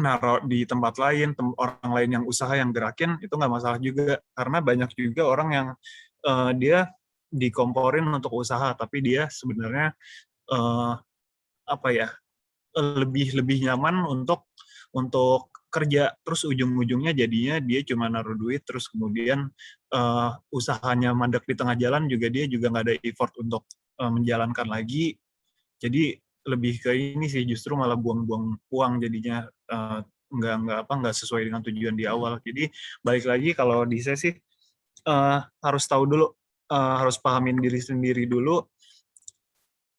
naruh di tempat lain, orang lain yang usaha yang gerakin, itu nggak masalah juga. Karena banyak juga orang yang dia dikomporin untuk usaha, tapi dia sebenarnya apa ya, lebih nyaman untuk kerja, terus ujung-ujungnya jadinya dia cuma naruh duit, terus kemudian usahanya mandek di tengah jalan juga, dia juga nggak ada effort untuk menjalankan lagi. Jadi lebih ke ini sih, justru malah buang-buang uang jadinya, nggak sesuai dengan tujuan di awal. Jadi balik lagi, kalau di saya sih harus tahu dulu, harus pahamin diri sendiri dulu,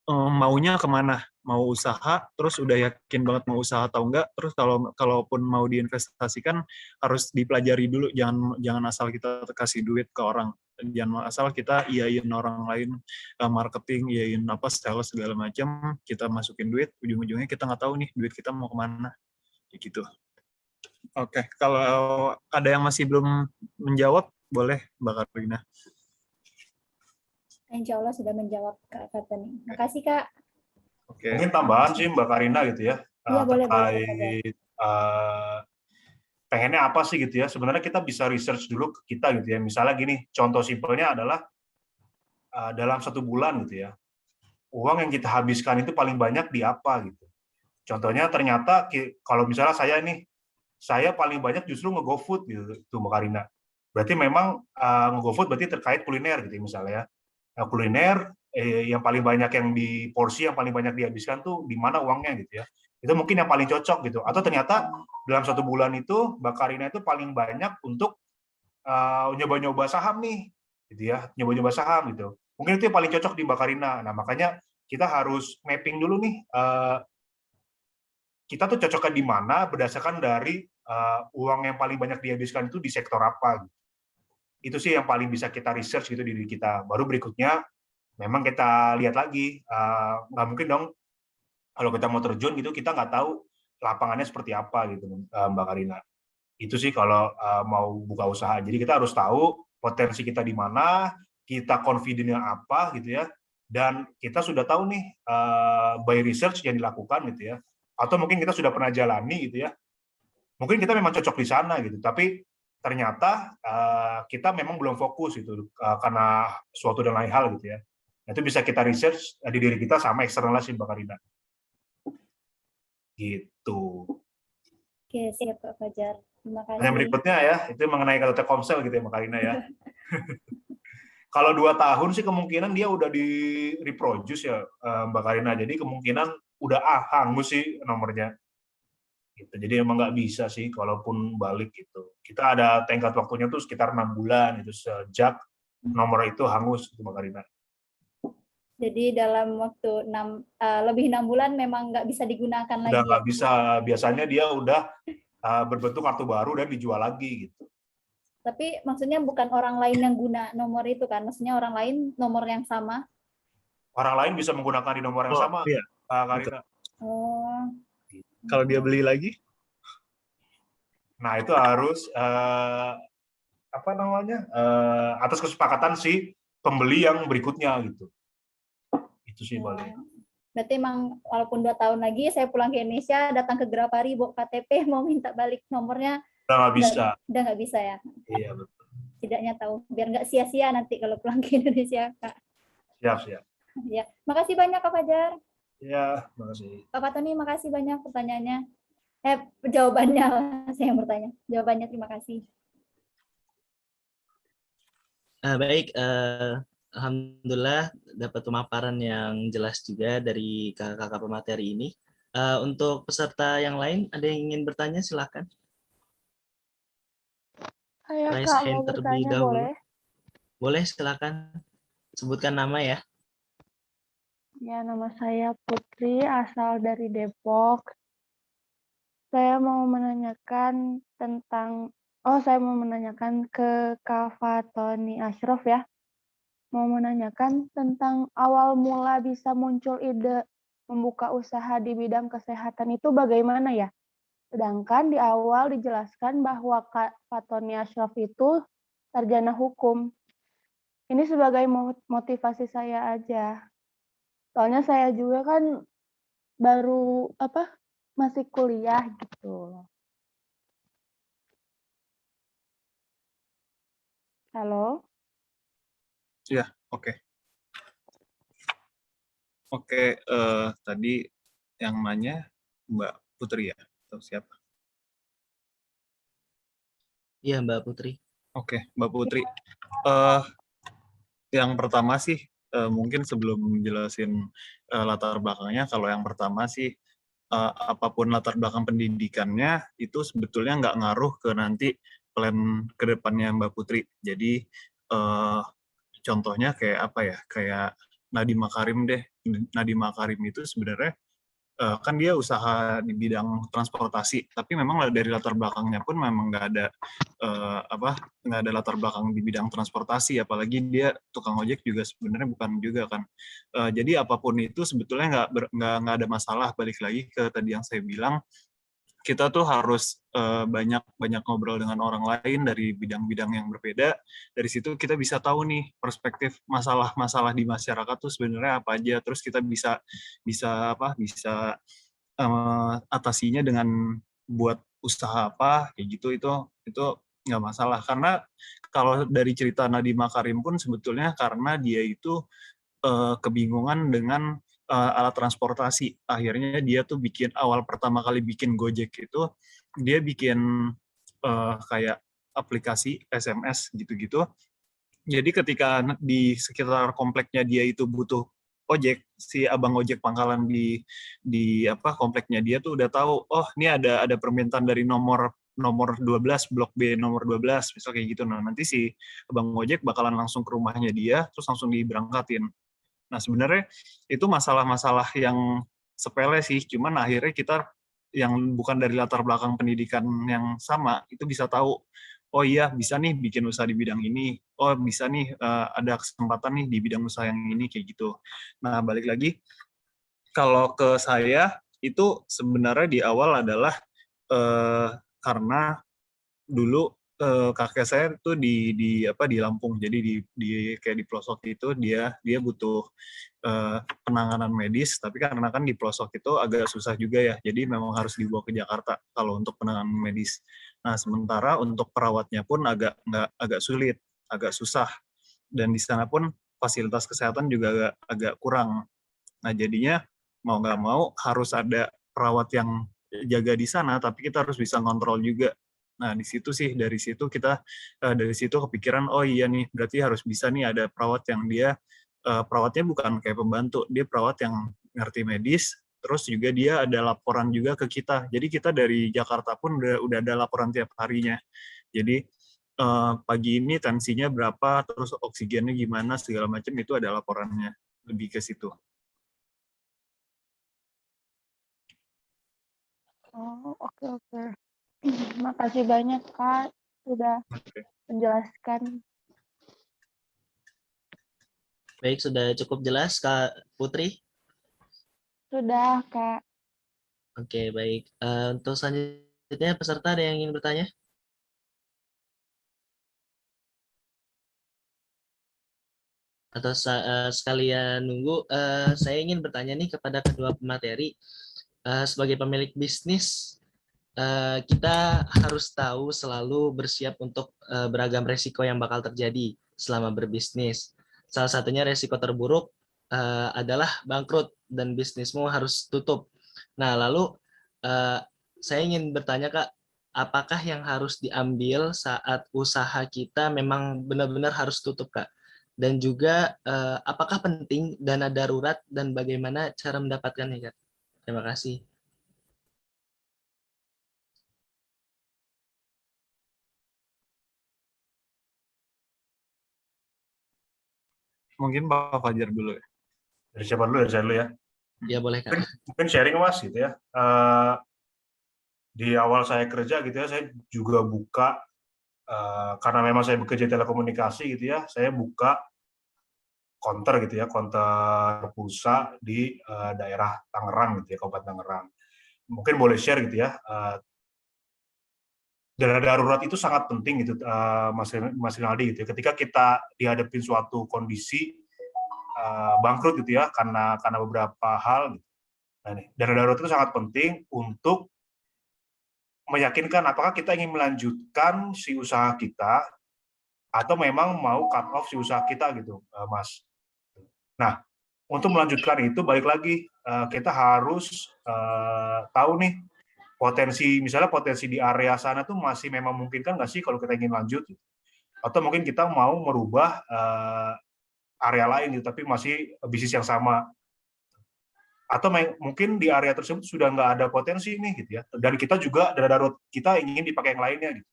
maunya kemana, mau usaha, terus udah yakin banget mau usaha atau enggak, terus kalaupun mau diinvestasikan harus dipelajari dulu, jangan asal kita kasih duit ke orang, jangan asal kita iyain orang lain, marketing, iyain apa, sales segala macam, kita masukin duit, ujung-ujungnya kita nggak tahu nih duit kita mau kemana, kayak gitu. Oke, kalau ada yang masih belum menjawab, boleh Mbak Karina. Insya Allah sudah menjawab Kak Fatoni. Makasih Kak. Oke. Mungkin tambahan sih Mbak Karina gitu ya, Iya boleh Kak Fajar. terkait pengennya apa sih gitu ya. Sebenarnya kita bisa research dulu ke kita gitu ya. Misalnya gini, contoh simpelnya adalah dalam 1 bulan gitu ya, uang yang kita habiskan itu paling banyak di apa gitu. Contohnya ternyata kalau misalnya saya paling banyak justru nge-GoFood gitu tuh Mbak Karina. Berarti memang nge-GoFood berarti terkait kuliner gitu ya, misalnya ya. Nah, kuliner yang paling banyak yang di porsi yang paling banyak dihabiskan tuh di mana uangnya gitu ya. Itu mungkin yang paling cocok gitu. Atau ternyata dalam 1 bulan itu Mbak Karina itu paling banyak untuk nyoba-nyoba saham nih gitu ya, nyoba-nyoba saham gitu. Mungkin itu yang paling cocok di Mbak Karina. Nah, makanya kita harus mapping dulu nih, kita tuh cocoknya di mana berdasarkan dari uang yang paling banyak dihabiskan itu di sektor apa. Itu sih yang paling bisa kita research gitu di diri kita. Baru berikutnya memang kita lihat lagi, nggak mungkin dong kalau kita mau terjun gitu kita nggak tahu lapangannya seperti apa gitu, Mbak Karina. Itu sih kalau mau buka usaha. Jadi kita harus tahu potensi kita di mana, kita confident-nya apa gitu ya, dan kita sudah tahu nih by research yang dilakukan gitu ya, atau mungkin kita sudah pernah jalani gitu ya. Mungkin kita memang cocok di sana gitu, tapi ternyata kita memang belum fokus gitu karena suatu dan lain hal gitu ya. Itu bisa kita research di diri kita sama eksternal sih Mbak Karina. Gitu. Oke, siap Kak Fajar. Terima kasih. Yang berikutnya ya, itu mengenai kata Telkomsel gitu ya Mbak Karina ya. Kalau 2 tahun sih kemungkinan dia udah di reproduce ya Mbak Karina. Jadi kemungkinan udah hangus sih nomornya. Gitu. Jadi emang nggak bisa sih kalaupun balik gitu. Kita ada tenggat waktunya tuh sekitar 6 bulan itu sejak nomor itu hangus itu Mbak Karina. Jadi dalam waktu lebih 6 bulan memang nggak bisa digunakan lagi. Udah nggak bisa, biasanya dia udah berbentuk kartu baru dan dijual lagi gitu. Tapi maksudnya bukan orang lain yang guna nomor itu kan? Maksudnya orang lain nomor yang sama? Orang lain bisa menggunakan di nomor yang sama, Iya. Karina. Oh. Kalau dia beli lagi? Nah itu harus apa namanya atas kesepakatan si pembeli yang berikutnya gitu. Itu sih paling. Berarti emang walaupun 2 tahun lagi saya pulang ke Indonesia, datang ke Grapari bawa KTP mau minta balik nomornya, Udah nggak bisa. Udah nggak bisa ya. Iya betul. Tidaknya tahu biar nggak sia-sia nanti kalau pulang ke Indonesia Kak. Siap. Ya, makasih banyak Kak Fajar. Ya, makasih. Kak Fatoni, makasih banyak pertanyaannya. Jawabannya saya yang bertanya. Jawabannya terima kasih. Baik, alhamdulillah dapat pemaparan yang jelas juga dari kakak-kakak pemateri ini. Untuk peserta yang lain, ada yang ingin bertanya? Silakan. Saya Raise Kak hand mau terlebih bertanya, dahulu. boleh? Boleh, silakan. Sebutkan nama ya. Ya, nama saya Putri, asal dari Depok. Saya mau menanyakan saya mau menanyakan ke Kak Fatoni Ashraf ya. Mau menanyakan tentang awal mula bisa muncul ide membuka usaha di bidang kesehatan itu bagaimana ya? Sedangkan di awal dijelaskan bahwa Kak Fatoni Ashraf itu sarjana hukum. Ini sebagai motivasi saya aja. Soalnya saya juga kan baru masih kuliah gitu. Halo? Iya. Oke. Oke, tadi yang nanya Mbak Putri ya? Atau siapa? Iya, Mbak Putri. Oke, Mbak Putri. Yang pertama sih, mungkin sebelum jelasin latar belakangnya, kalau yang pertama sih, apapun latar belakang pendidikannya, itu sebetulnya nggak ngaruh ke nanti plan ke depannya Mbak Putri. Jadi, contohnya kayak apa ya, kayak Nadiem Makarim deh. Nadiem Makarim itu sebenarnya kan dia usaha di bidang transportasi, tapi memang dari latar belakangnya pun memang nggak ada latar belakang di bidang transportasi, apalagi dia tukang ojek juga sebenarnya bukan juga kan. Jadi apapun itu sebetulnya nggak ada masalah. Balik lagi ke tadi yang saya bilang, kita tuh harus banyak ngobrol dengan orang lain dari bidang-bidang yang berbeda. Dari situ kita bisa tahu nih perspektif masalah-masalah di masyarakat tuh sebenarnya apa aja. Terus kita bisa bisa atasinya dengan buat usaha apa kayak gitu. Itu nggak masalah, karena kalau dari cerita Nadiem Makarim pun sebetulnya karena dia itu kebingungan dengan alat transportasi. Akhirnya dia tuh awal pertama kali bikin Gojek itu, dia bikin kayak aplikasi SMS gitu-gitu. Jadi ketika di sekitar kompleknya dia itu butuh ojek, si abang ojek pangkalan di kompleknya dia tuh udah tahu, oh ini ada permintaan dari nomor 12, blok B nomor 12, misal kayak gitu. Nah, nanti si abang ojek bakalan langsung ke rumahnya dia, terus langsung diberangkatin. Nah, sebenarnya itu masalah-masalah yang sepele sih, cuman akhirnya kita yang bukan dari latar belakang pendidikan yang sama, itu bisa tahu, oh iya bisa nih bikin usaha di bidang ini, oh bisa nih ada kesempatan nih di bidang usaha yang ini, kayak gitu. Nah, balik lagi, kalau ke saya, itu sebenarnya di awal adalah karena dulu kakek saya tuh di Lampung, jadi kayak di pelosok itu dia butuh penanganan medis, tapi karena kan di pelosok itu agak susah juga ya, jadi memang harus dibawa ke Jakarta kalau untuk penanganan medis. Nah, sementara untuk perawatnya pun agak sulit, agak susah, dan di sana pun fasilitas kesehatan juga agak kurang. Nah, jadinya mau nggak mau harus ada perawat yang jaga di sana, tapi kita harus bisa ngontrol juga. Nah, dari situ kepikiran, oh iya nih, berarti harus bisa nih ada perawat yang dia perawatnya bukan kayak pembantu, dia perawat yang ngerti medis, terus juga dia ada laporan juga ke kita. Jadi kita dari Jakarta pun udah ada laporan tiap harinya. Jadi pagi ini tensinya berapa, terus oksigennya gimana, segala macam itu ada laporannya. Lebih ke situ. Oh, oke. Makasih banyak, Kak, sudah menjelaskan. Baik, sudah cukup jelas, Kak Putri? Sudah, Kak. Oke, baik. Untuk selanjutnya, peserta ada yang ingin bertanya? Atau sekalian nunggu, saya ingin bertanya nih kepada kedua pemateri. Sebagai pemilik bisnis, kita harus tahu selalu bersiap untuk beragam resiko yang bakal terjadi selama berbisnis. Salah satunya resiko terburuk adalah bangkrut dan bisnismu harus tutup. Nah, lalu saya ingin bertanya, Kak, apakah yang harus diambil saat usaha kita memang benar-benar harus tutup, Kak? Dan juga apakah penting dana darurat dan bagaimana cara mendapatkannya, Kak? Terima kasih. Mungkin Pak Fajar dulu ya. Dari siapa dulu? Dari saya dulu ya. Ya, boleh, Kak. Mungkin sharing, Mas, gitu ya. Di awal saya kerja gitu ya, saya juga buka, karena memang saya bekerja telekomunikasi gitu ya, saya buka counter gitu ya, counter pulsa di daerah Tangerang gitu ya, Kabupaten Tangerang. Mungkin boleh share gitu ya, dana darurat itu sangat penting gitu, Mas Rinaldi gitu ya. Ketika kita dihadapin suatu kondisi bangkrut gitu ya, karena beberapa hal. Nah, dana darurat itu sangat penting untuk meyakinkan apakah kita ingin melanjutkan si usaha kita atau memang mau cut off si usaha kita gitu, Mas. Nah, untuk melanjutkan itu balik lagi kita harus tahu nih misalnya potensi di area sana tuh masih memang memungkinkan nggak sih kalau kita ingin lanjut, gitu. Atau mungkin kita mau merubah area lain gitu, tapi masih bisnis yang sama. Atau mungkin di area tersebut sudah nggak ada potensi nih gitu ya, dan kita juga dana darurat kita ingin dipakai yang lainnya gitu.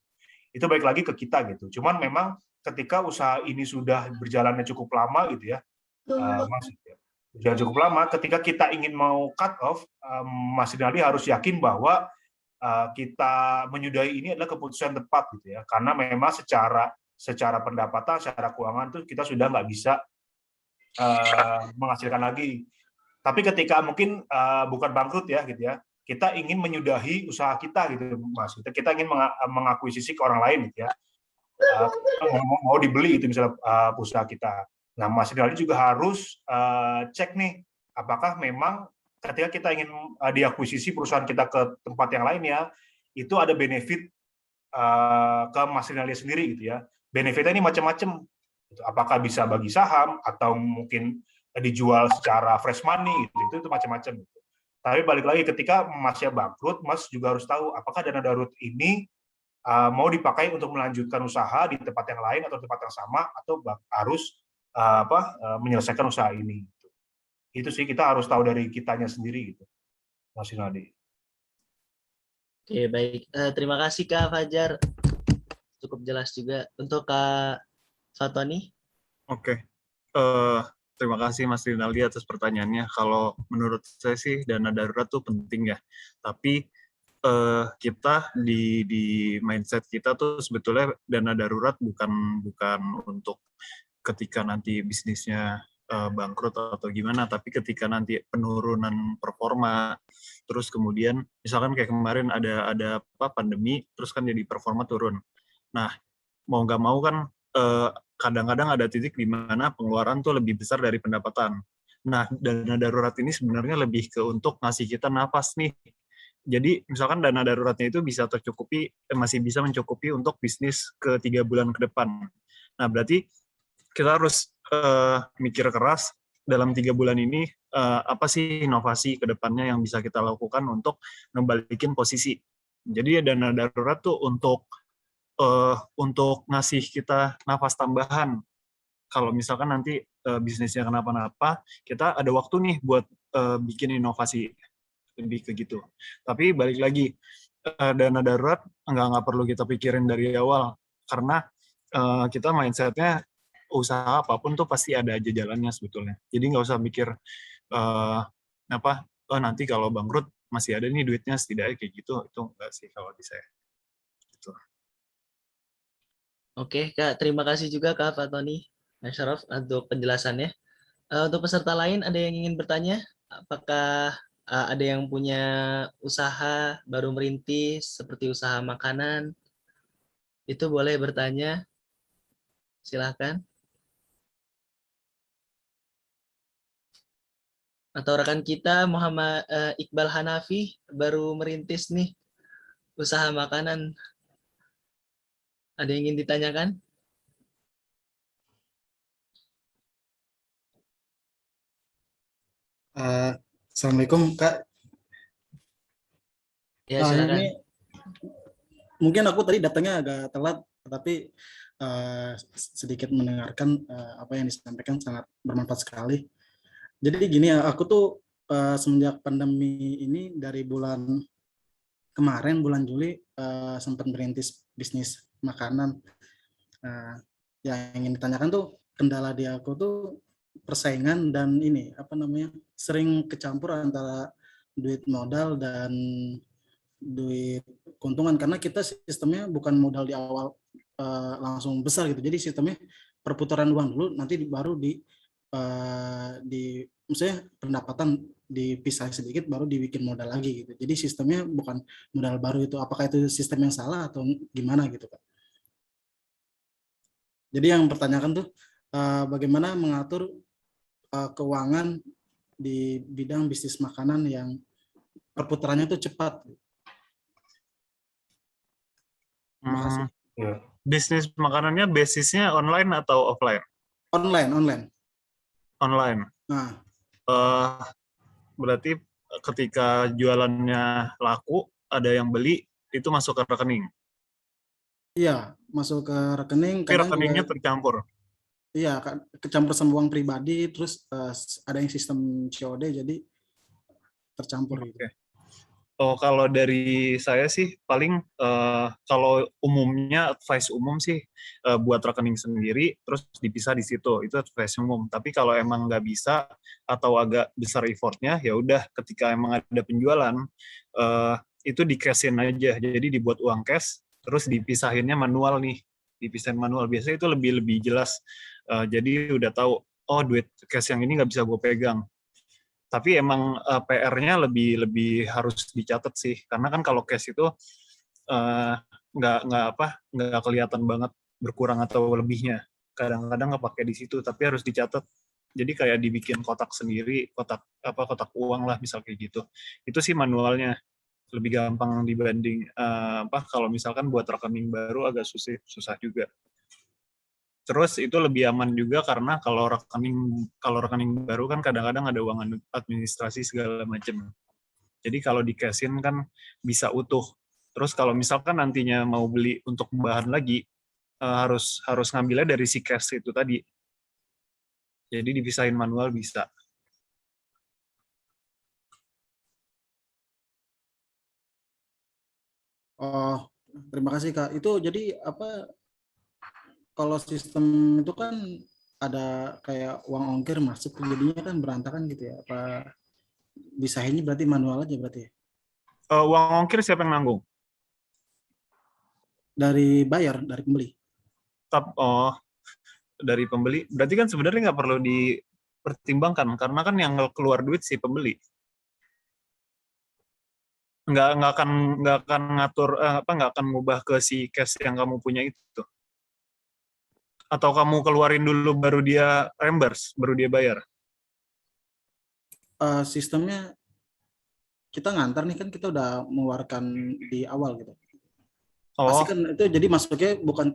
Itu baik lagi ke kita gitu. Cuman memang ketika usaha ini sudah berjalannya cukup lama gitu ya, Mas, berjalan cukup lama, ketika kita ingin mau cut off, Mas Rinaldi harus yakin bahwa kita menyudahi ini adalah keputusan tepat gitu ya, karena memang secara pendapatan, secara keuangan tuh kita sudah nggak bisa menghasilkan lagi. Tapi ketika mungkin bukan bangkrut ya gitu ya, kita ingin menyudahi usaha kita gitu, Mas. Kita ingin mengakuisisi ke orang lain gitu ya. Mau dibeli itu misalnya usaha kita. Nah, Mas Rinaldi juga harus cek nih, apakah memang ketika kita ingin diakuisisi perusahaan kita ke tempat yang lainnya, itu ada benefit ke Mas Rinaldi sendiri gitu ya. Benefitnya ini macam-macam. Apakah bisa bagi saham atau mungkin dijual secara fresh money gitu, itu macam-macam gitu. Tapi balik lagi ketika Masnya bangkrut, Mas juga harus tahu apakah dana darurat ini mau dipakai untuk melanjutkan usaha di tempat yang lain atau tempat yang sama, atau harus menyelesaikan usaha ini. Itu sih kita harus tahu dari kitanya sendiri gitu, Mas Rinaldi. Oke, baik. Terima kasih Kak Fajar. Cukup jelas juga. Untuk Kak Fatoni. Oke. Terima kasih Mas Rinaldi atas pertanyaannya. Kalau menurut saya sih dana darurat tuh penting ya. Tapi kita di mindset kita tuh sebetulnya dana darurat bukan untuk ketika nanti bisnisnya bangkrut atau gimana, tapi ketika nanti penurunan performa, terus kemudian misalkan kayak kemarin ada pandemi, terus kan jadi performa turun. Nah, mau nggak mau kan kadang-kadang ada titik di mana pengeluaran tuh lebih besar dari pendapatan. Nah, dana darurat ini sebenarnya lebih ke untuk ngasih kita nafas nih. Jadi, misalkan dana daruratnya itu bisa masih bisa mencukupi untuk bisnis ke 3 bulan ke depan. Nah, berarti kita harus mikir keras dalam 3 bulan ini apa sih inovasi ke depannya yang bisa kita lakukan untuk ngebalikin posisi. Jadi, dana darurat tuh untuk ngasih kita nafas tambahan. Kalau misalkan nanti bisnisnya kenapa-napa, kita ada waktu nih buat bikin inovasi, lebih ke gitu. Tapi balik lagi, dana darurat nggak perlu kita pikirin dari awal, karena kita mindset-nya usaha apapun tuh pasti ada aja jalannya sebetulnya. Jadi nggak usah mikir nanti kalau bangkrut masih ada nih duitnya setidaknya kayak gitu. Itu enggak sih kalau di saya. Gitu. Oke, Kak. Terima kasih juga Kak Fatoni, Mas Syaraf, untuk penjelasannya. Untuk peserta lain, ada yang ingin bertanya? Apakah ada yang punya usaha baru merintis, seperti usaha makanan? Itu boleh bertanya. Silahkan. Atau rekan kita Muhammad Iqbal Hanafi baru merintis nih usaha makanan. Ada yang ingin ditanyakan? Assalamualaikum Kak. Ya, silakan. Ini mungkin aku tadi datangnya agak telat, tapi sedikit mendengarkan apa yang disampaikan, sangat bermanfaat sekali. Jadi gini ya, aku tuh semenjak pandemi ini dari bulan kemarin, bulan Juli, sempat merintis bisnis makanan. Yang ingin ditanyakan tuh, kendala di aku tuh persaingan dan ini sering kecampur antara duit modal dan duit keuntungan, karena kita sistemnya bukan modal di awal langsung besar gitu. Jadi sistemnya perputaran uang dulu, nanti baru misalnya pendapatan dipisah sedikit baru dibikin modal lagi gitu. Jadi sistemnya bukan modal baru itu. Apakah itu sistem yang salah atau gimana gitu Kak? Jadi yang pertanyakan tuh bagaimana mengatur keuangan di bidang bisnis makanan yang perputarannya tuh cepat. Terima kasih. Bisnis makanannya basisnya online atau offline? Online. Online. Nah, Eh, Berarti ketika jualannya laku, ada yang beli, itu masuk ke rekening. iya, masuk ke rekening, Tapi kadang rekeningnya juga tercampur. iya kecampur sama uang pribadi, terus ada yang sistem COD, jadi tercampur gitu. Oke. Oh, kalau dari saya sih paling kalau umumnya advice umum sih buat rekening sendiri terus dipisah di situ, itu advice umum. Tapi kalau emang nggak bisa atau agak besar effortnya, ya udah ketika emang ada penjualan eh, itu di cashin aja. Jadi dibuat uang cash terus dipisahinnya manual nih, dipisahin manual. Biasanya itu lebih jelas. Jadi udah tahu, oh duit cash yang ini nggak bisa gue pegang. Tapi emang PR-nya lebih harus dicatat sih, karena kan kalau cash itu eh, nggak kelihatan banget berkurang atau lebihnya. Kadang-kadang nggak pakai di situ, tapi harus dicatat. Jadi kayak dibikin kotak sendiri, kotak uang lah misal kayak gitu. Itu sih manualnya lebih gampang dibanding kalau misalkan buat rekening baru agak susah juga. Terus itu lebih aman juga karena kalau rekening baru kan kadang-kadang ada uang administrasi segala macam. Jadi kalau di cashin kan bisa utuh. Terus kalau misalkan nantinya mau beli untuk bahan lagi harus ngambilnya dari si cash itu tadi. Jadi dipisahin manual bisa. Oh, terima kasih Kak. Itu jadi apa, kalau sistem itu kan ada kayak uang ongkir masuk, jadinya kan berantakan gitu ya. Apa bisa ini berarti manual aja berarti ya? Uang ongkir siapa yang nanggung? Dari bayar, dari pembeli. Oh, dari pembeli. Berarti kan sebenarnya nggak perlu dipertimbangkan karena kan yang keluar duit si pembeli. Nggak akan ngatur nggak akan ngubah ke si cash yang kamu punya itu. Atau kamu keluarin dulu baru dia reimburse, baru dia bayar. Sistemnya kita ngantar nih kan, kita udah mengeluarkan di awal gitu. Pasti Oh, kan itu jadi masuknya bukan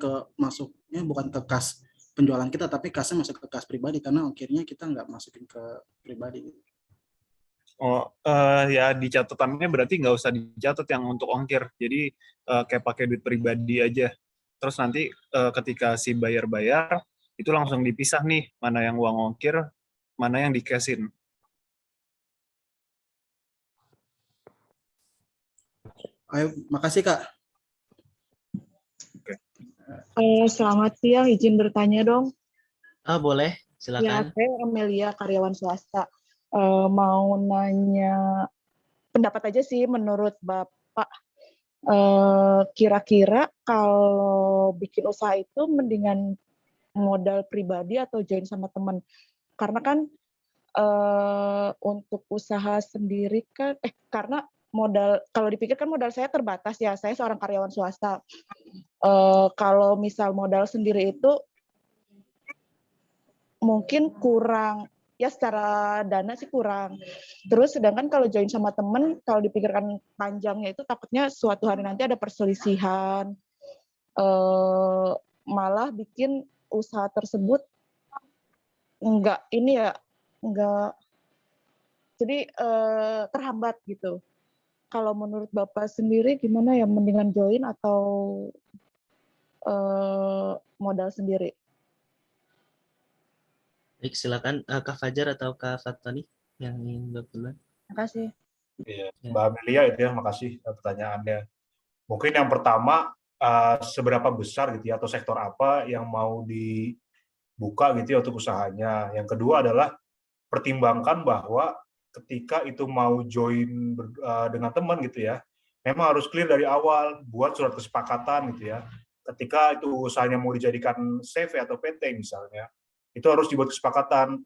ke kas penjualan kita, tapi kasnya masuk ke kas pribadi karena ongkirnya kita nggak masukin ke pribadi gitu. ya di catatannya berarti nggak usah dicatat yang untuk ongkir. Jadi kayak pakai duit pribadi aja. Terus nanti ketika si bayar-bayar, itu langsung dipisah nih, mana yang uang ongkir, mana yang di cashin. Ayo, makasih Kak. Selamat siang, izin bertanya dong. Boleh, Ya, silakan. saya Amelia, karyawan swasta. Mau nanya pendapat aja sih menurut Bapak. Kira-kira kalau bikin usaha itu mendingan modal pribadi atau join sama teman? Karena kan untuk usaha sendiri kan, karena kalau dipikir kan modal saya terbatas ya, saya seorang karyawan swasta. Kalau misal modal sendiri itu mungkin kurang, ya secara dana sih kurang. Terus sedangkan kalau join sama temen, kalau dipikirkan panjangnya itu takutnya suatu hari nanti ada perselisihan, malah bikin usaha tersebut enggak jadi terhambat gitu. Kalau menurut Bapak sendiri gimana ya, mendingan join atau modal sendiri? Baik, silakan Kak Fajar atau Kak Fatoni yang ingin duluan. Terima kasih. Iya, Ya. Mbak Amelia itu ya, makasih pertanyaannya. Mungkin yang pertama, seberapa besar gitu ya, atau sektor apa yang mau dibuka gitu ya untuk usahanya. Yang kedua adalah pertimbangkan bahwa ketika itu mau join dengan teman gitu ya, memang harus clear dari awal, buat surat kesepakatan gitu ya. Ketika itu usahanya mau dijadikan CV atau PT misalnya, itu harus dibuat kesepakatan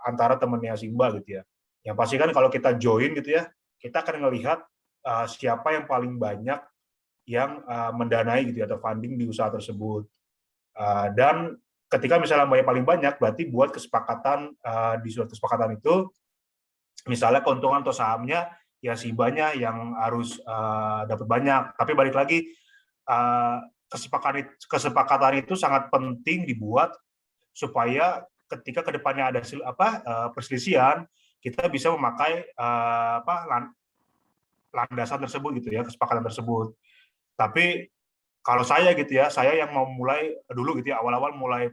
antara temannya Simba gitu ya. Yang pasti kan kalau kita join gitu ya, kita akan melihat siapa yang paling banyak yang mendanai gitu ya, atau funding di usaha tersebut. Dan ketika misalnya paling banyak, berarti buat kesepakatan di surat kesepakatan itu, misalnya keuntungan atau sahamnya ya Simbanya yang harus dapat banyak. Tapi balik lagi, kesepakatan itu sangat penting dibuat supaya ketika kedepannya ada perselisihan, kita bisa memakai landasan tersebut gitu ya, kesepakatan tersebut. Tapi kalau saya gitu ya, saya yang mau mulai dulu gitu ya, awal-awal mulai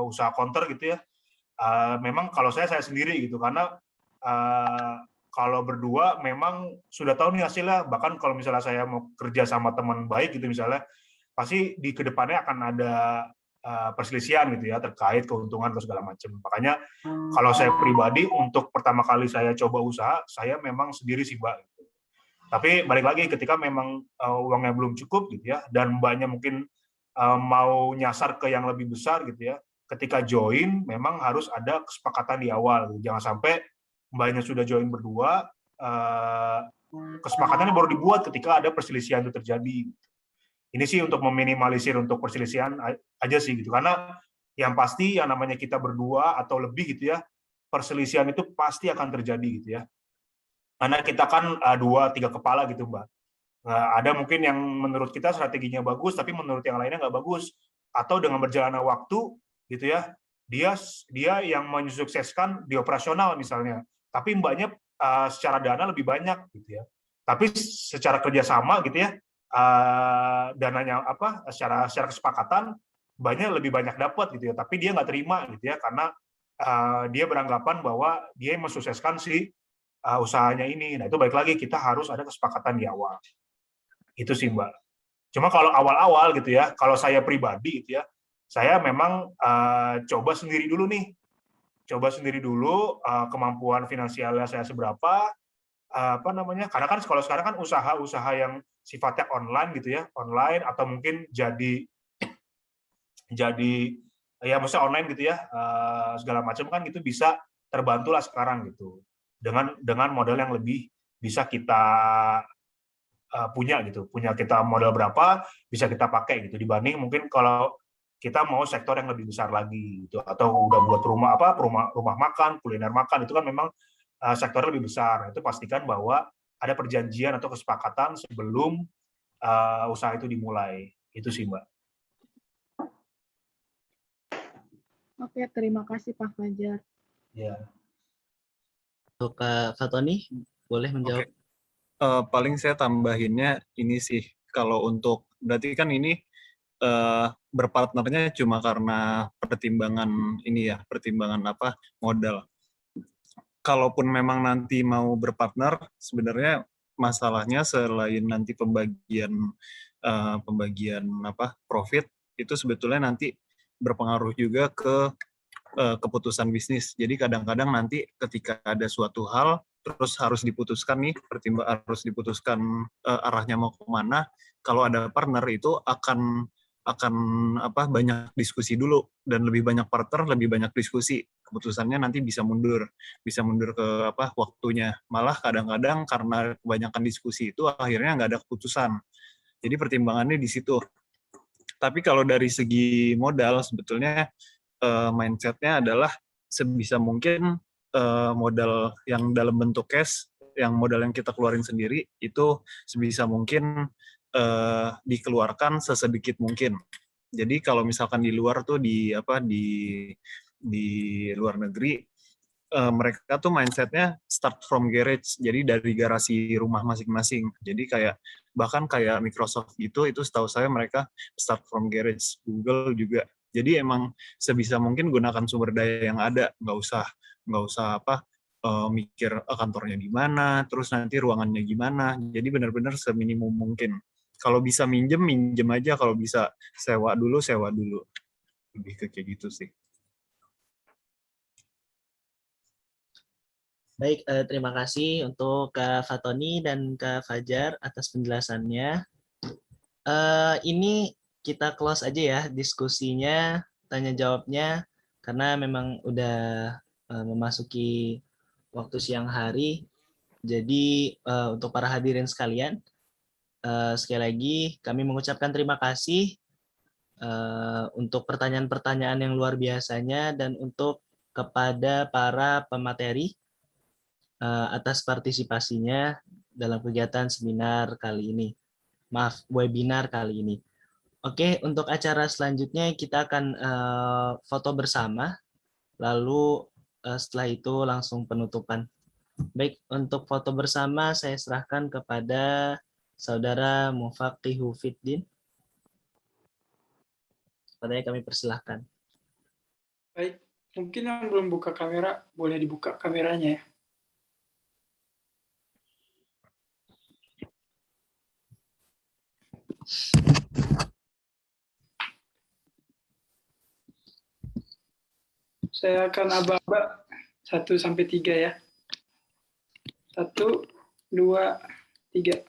usaha counter gitu ya, memang kalau saya sendiri gitu, karena kalau berdua memang sudah tahu nih hasilnya, bahkan kalau misalnya saya mau kerja sama teman baik gitu misalnya, pasti di kedepannya akan ada perselisihan gitu ya, terkait keuntungan atau segala macam. Makanya kalau saya pribadi, untuk pertama kali saya coba usaha, saya memang sendiri sih Mbak. Tapi balik lagi ketika memang uangnya belum cukup gitu ya, dan Mbaknya mungkin mau nyasar ke yang lebih besar gitu ya, ketika join memang harus ada kesepakatan di awal. Jangan sampai Mbaknya sudah join berdua, kesepakatannya baru dibuat ketika ada perselisihan itu terjadi. Ini sih untuk meminimalisir untuk perselisihan aja sih gitu, karena yang pasti yang namanya kita berdua atau lebih gitu ya, perselisihan itu pasti akan terjadi gitu ya. Karena kita kan 2-3 kepala gitu Mbak. Ada mungkin yang menurut kita strateginya bagus, tapi menurut yang lainnya nggak bagus. Atau dengan berjalannya waktu gitu ya, dia yang mensukseskan di operasional misalnya, tapi Mbaknya secara dana lebih banyak gitu ya. Tapi secara kerjasama gitu ya, dananya secara kesepakatan Mbaknya lebih banyak dapat gitu ya, tapi dia nggak terima gitu ya, karena dia beranggapan bahwa dia yang mensukseskan si usahanya ini. Nah, itu balik lagi, kita harus ada kesepakatan di awal. Itu sih, Mbak. Cuma kalau awal-awal gitu ya, kalau saya pribadi gitu ya, saya memang coba sendiri dulu nih. Coba sendiri dulu, kemampuan finansialnya saya seberapa, karena kan kalau sekarang kan usaha-usaha yang sifatnya online gitu ya, online atau mungkin jadi ya maksudnya online gitu ya, segala macam kan itu bisa terbantulah sekarang gitu. Dengan modal yang lebih bisa kita punya gitu, punya kita modal berapa bisa kita pakai gitu, dibanding mungkin kalau kita mau sektor yang lebih besar lagi gitu, atau udah buat rumah makan, kuliner makan, itu kan memang sektor lebih besar. Itu pastikan bahwa ada perjanjian atau kesepakatan sebelum usaha itu dimulai. Itu sih Mbak. Oke, terima kasih Pak Fajar. Ya. Untuk Kak Fatoni, boleh menjawab? Paling saya tambahinnya ini sih, kalau untuk berarti kan ini berpartnernya cuma karena pertimbangan modal. Kalaupun memang nanti mau berpartner, sebenarnya masalahnya selain nanti pembagian profit, itu sebetulnya nanti berpengaruh juga ke keputusan bisnis. Jadi kadang-kadang nanti ketika ada suatu hal terus harus diputuskan arahnya mau kemana. Kalau ada partner itu akan banyak diskusi dulu, dan lebih banyak partner lebih banyak diskusi, keputusannya nanti bisa mundur ke waktunya. Malah kadang-kadang karena kebanyakan diskusi itu akhirnya nggak ada keputusan. Jadi pertimbangannya di situ. Tapi kalau dari segi modal sebetulnya mindset-nya adalah sebisa mungkin modal yang dalam bentuk cash, modal yang kita keluarin sendiri itu sebisa mungkin dikeluarkan sesedikit mungkin. Jadi kalau misalkan di luar tuh di luar negeri, mereka tuh mindsetnya start from garage, jadi dari garasi rumah masing-masing. Jadi bahkan kayak Microsoft gitu, itu setahu saya mereka start from garage. Google juga. Jadi emang sebisa mungkin gunakan sumber daya yang ada, nggak usah mikir kantornya di mana, terus nanti ruangannya gimana. Jadi benar-benar seminimum mungkin. Kalau bisa minjem aja, kalau bisa sewa dulu. Lebih ke kayak gitu sih. Baik, terima kasih untuk Kak Fatoni dan Kak Fajar atas penjelasannya. Ini kita close aja ya diskusinya, tanya jawabnya, karena memang udah memasuki waktu siang hari. Jadi untuk para hadirin sekalian, sekali lagi kami mengucapkan terima kasih untuk pertanyaan-pertanyaan yang luar biasanya, dan untuk kepada para pemateri atas partisipasinya dalam kegiatan webinar kali ini. Oke, untuk acara selanjutnya kita akan foto bersama, lalu setelah itu langsung penutupan. Baik, untuk foto bersama saya serahkan kepada Saudara Mufaqihu Fiddin. Padahal kami persilahkan. Baik, mungkin yang belum buka kamera, boleh dibuka kameranya ya. Saya akan aba-aba 1 sampai 3 ya. 1, 2, 3.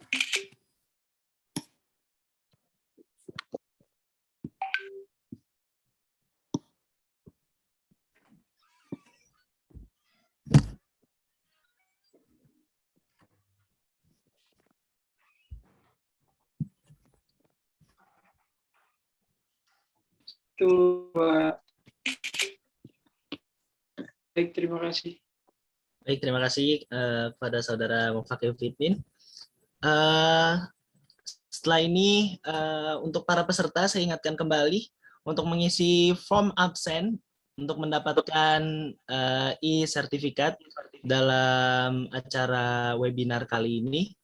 Baik, terima kasih. Baik, terima kasih kepada Saudara Mufaqihu Fiddin. Setelah ini untuk para peserta saya ingatkan kembali untuk mengisi form absen untuk mendapatkan e-sertifikat dalam acara webinar kali ini.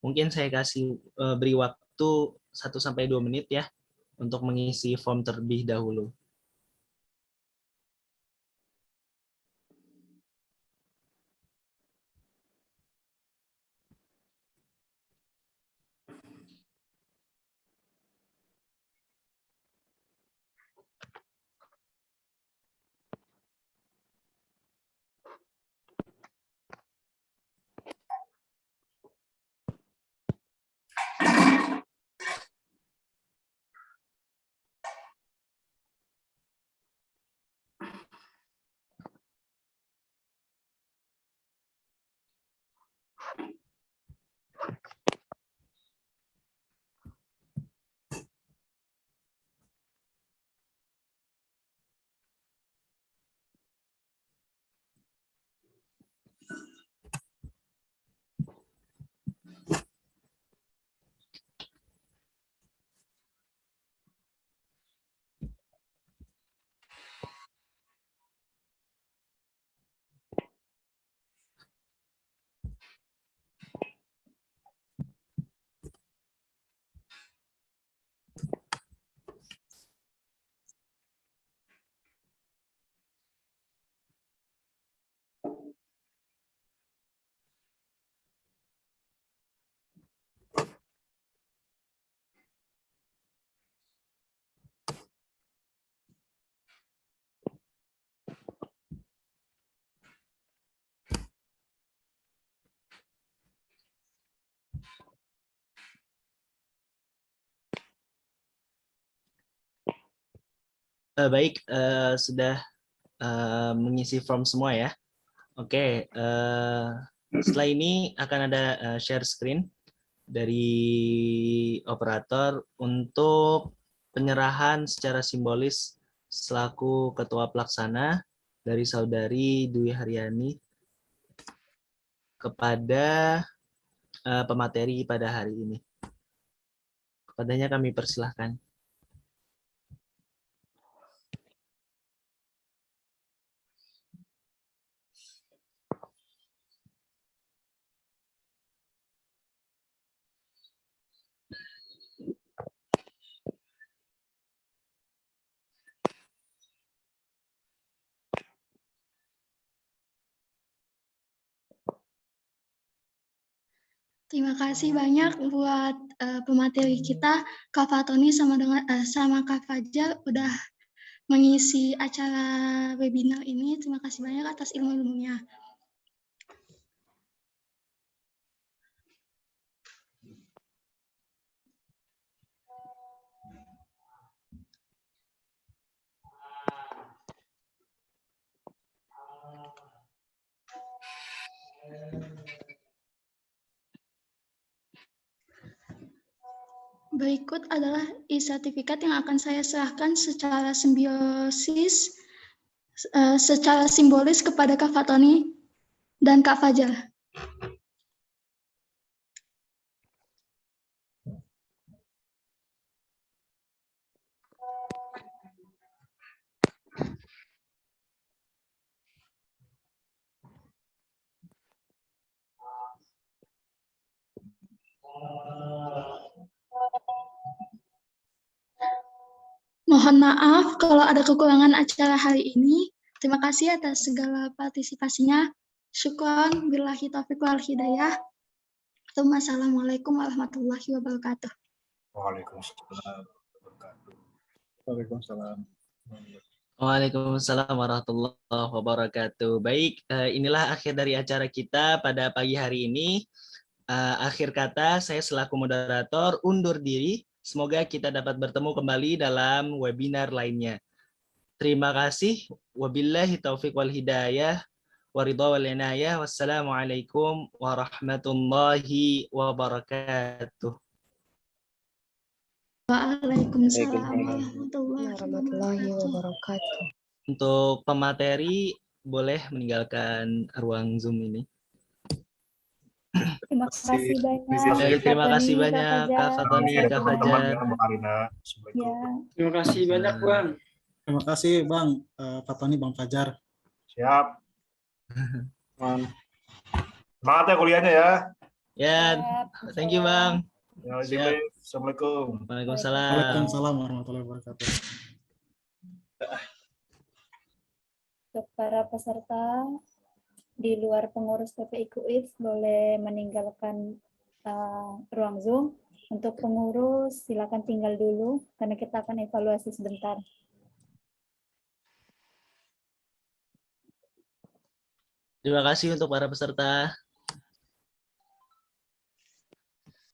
Mungkin saya kasih beri waktu 1-2 menit ya untuk mengisi form terlebih dahulu. Baik, sudah mengisi form semua ya. Oke, setelah ini akan ada share screen dari operator untuk penyerahan secara simbolis selaku ketua pelaksana dari Saudari Dwi Haryani kepada pemateri pada hari ini. Kepadanya kami persilahkan. Terima kasih banyak buat pemateri kita, Kak Fatoni sama Kak Fajar udah mengisi acara webinar ini. Terima kasih banyak atas ilmu-ilmunya. Berikut adalah e-sertifikat yang akan saya serahkan secara simbolis kepada Kak Fatoni dan Kak Fajar. Mohon maaf kalau ada kekurangan acara hari ini. Terima kasih atas segala partisipasinya. Syukron, billahi taufiq wal hidayah. Wassalamualaikum warahmatullahi wabarakatuh. Waalaikumsalam. Waalaikumsalam. Waalaikumsalam warahmatullahi wabarakatuh. Baik, inilah akhir dari acara kita pada pagi hari ini. Akhir kata, saya selaku moderator undur diri. Semoga kita dapat bertemu kembali dalam webinar lainnya. Terima kasih. Wabillahi taufiq wal hidayah. Waridha wal inayah. Wassalamualaikum warahmatullahi wabarakatuh. Waalaikumsalam warahmatullahi warahmatullahi wabarakatuh. wabarakatuh. Untuk pemateri, boleh meninggalkan ruang Zoom ini. Terima kasih banyak. Baik, terima Kak kasih Tony, banyak Kak Kak Fatoni, Fajar. Kak Teman-teman Fajar. ya, Mbak Karina. Ya, Assalamualaikum. Terima kasih banyak, Bang. Terima kasih Bang Fatoni, Bang Fajar. Siap. Semangat ya kuliahnya ya. Ya, siap. thank you Bang. Ya, Siap. Assalamualaikum. Waalaikumsalam. Waalaikumsalam warahmatullahi wabarakatuh. Untuk para peserta di luar pengurus PPI KUIF boleh meninggalkan ruang Zoom. Untuk pengurus silakan tinggal dulu karena kita akan evaluasi sebentar. Terima kasih untuk para peserta.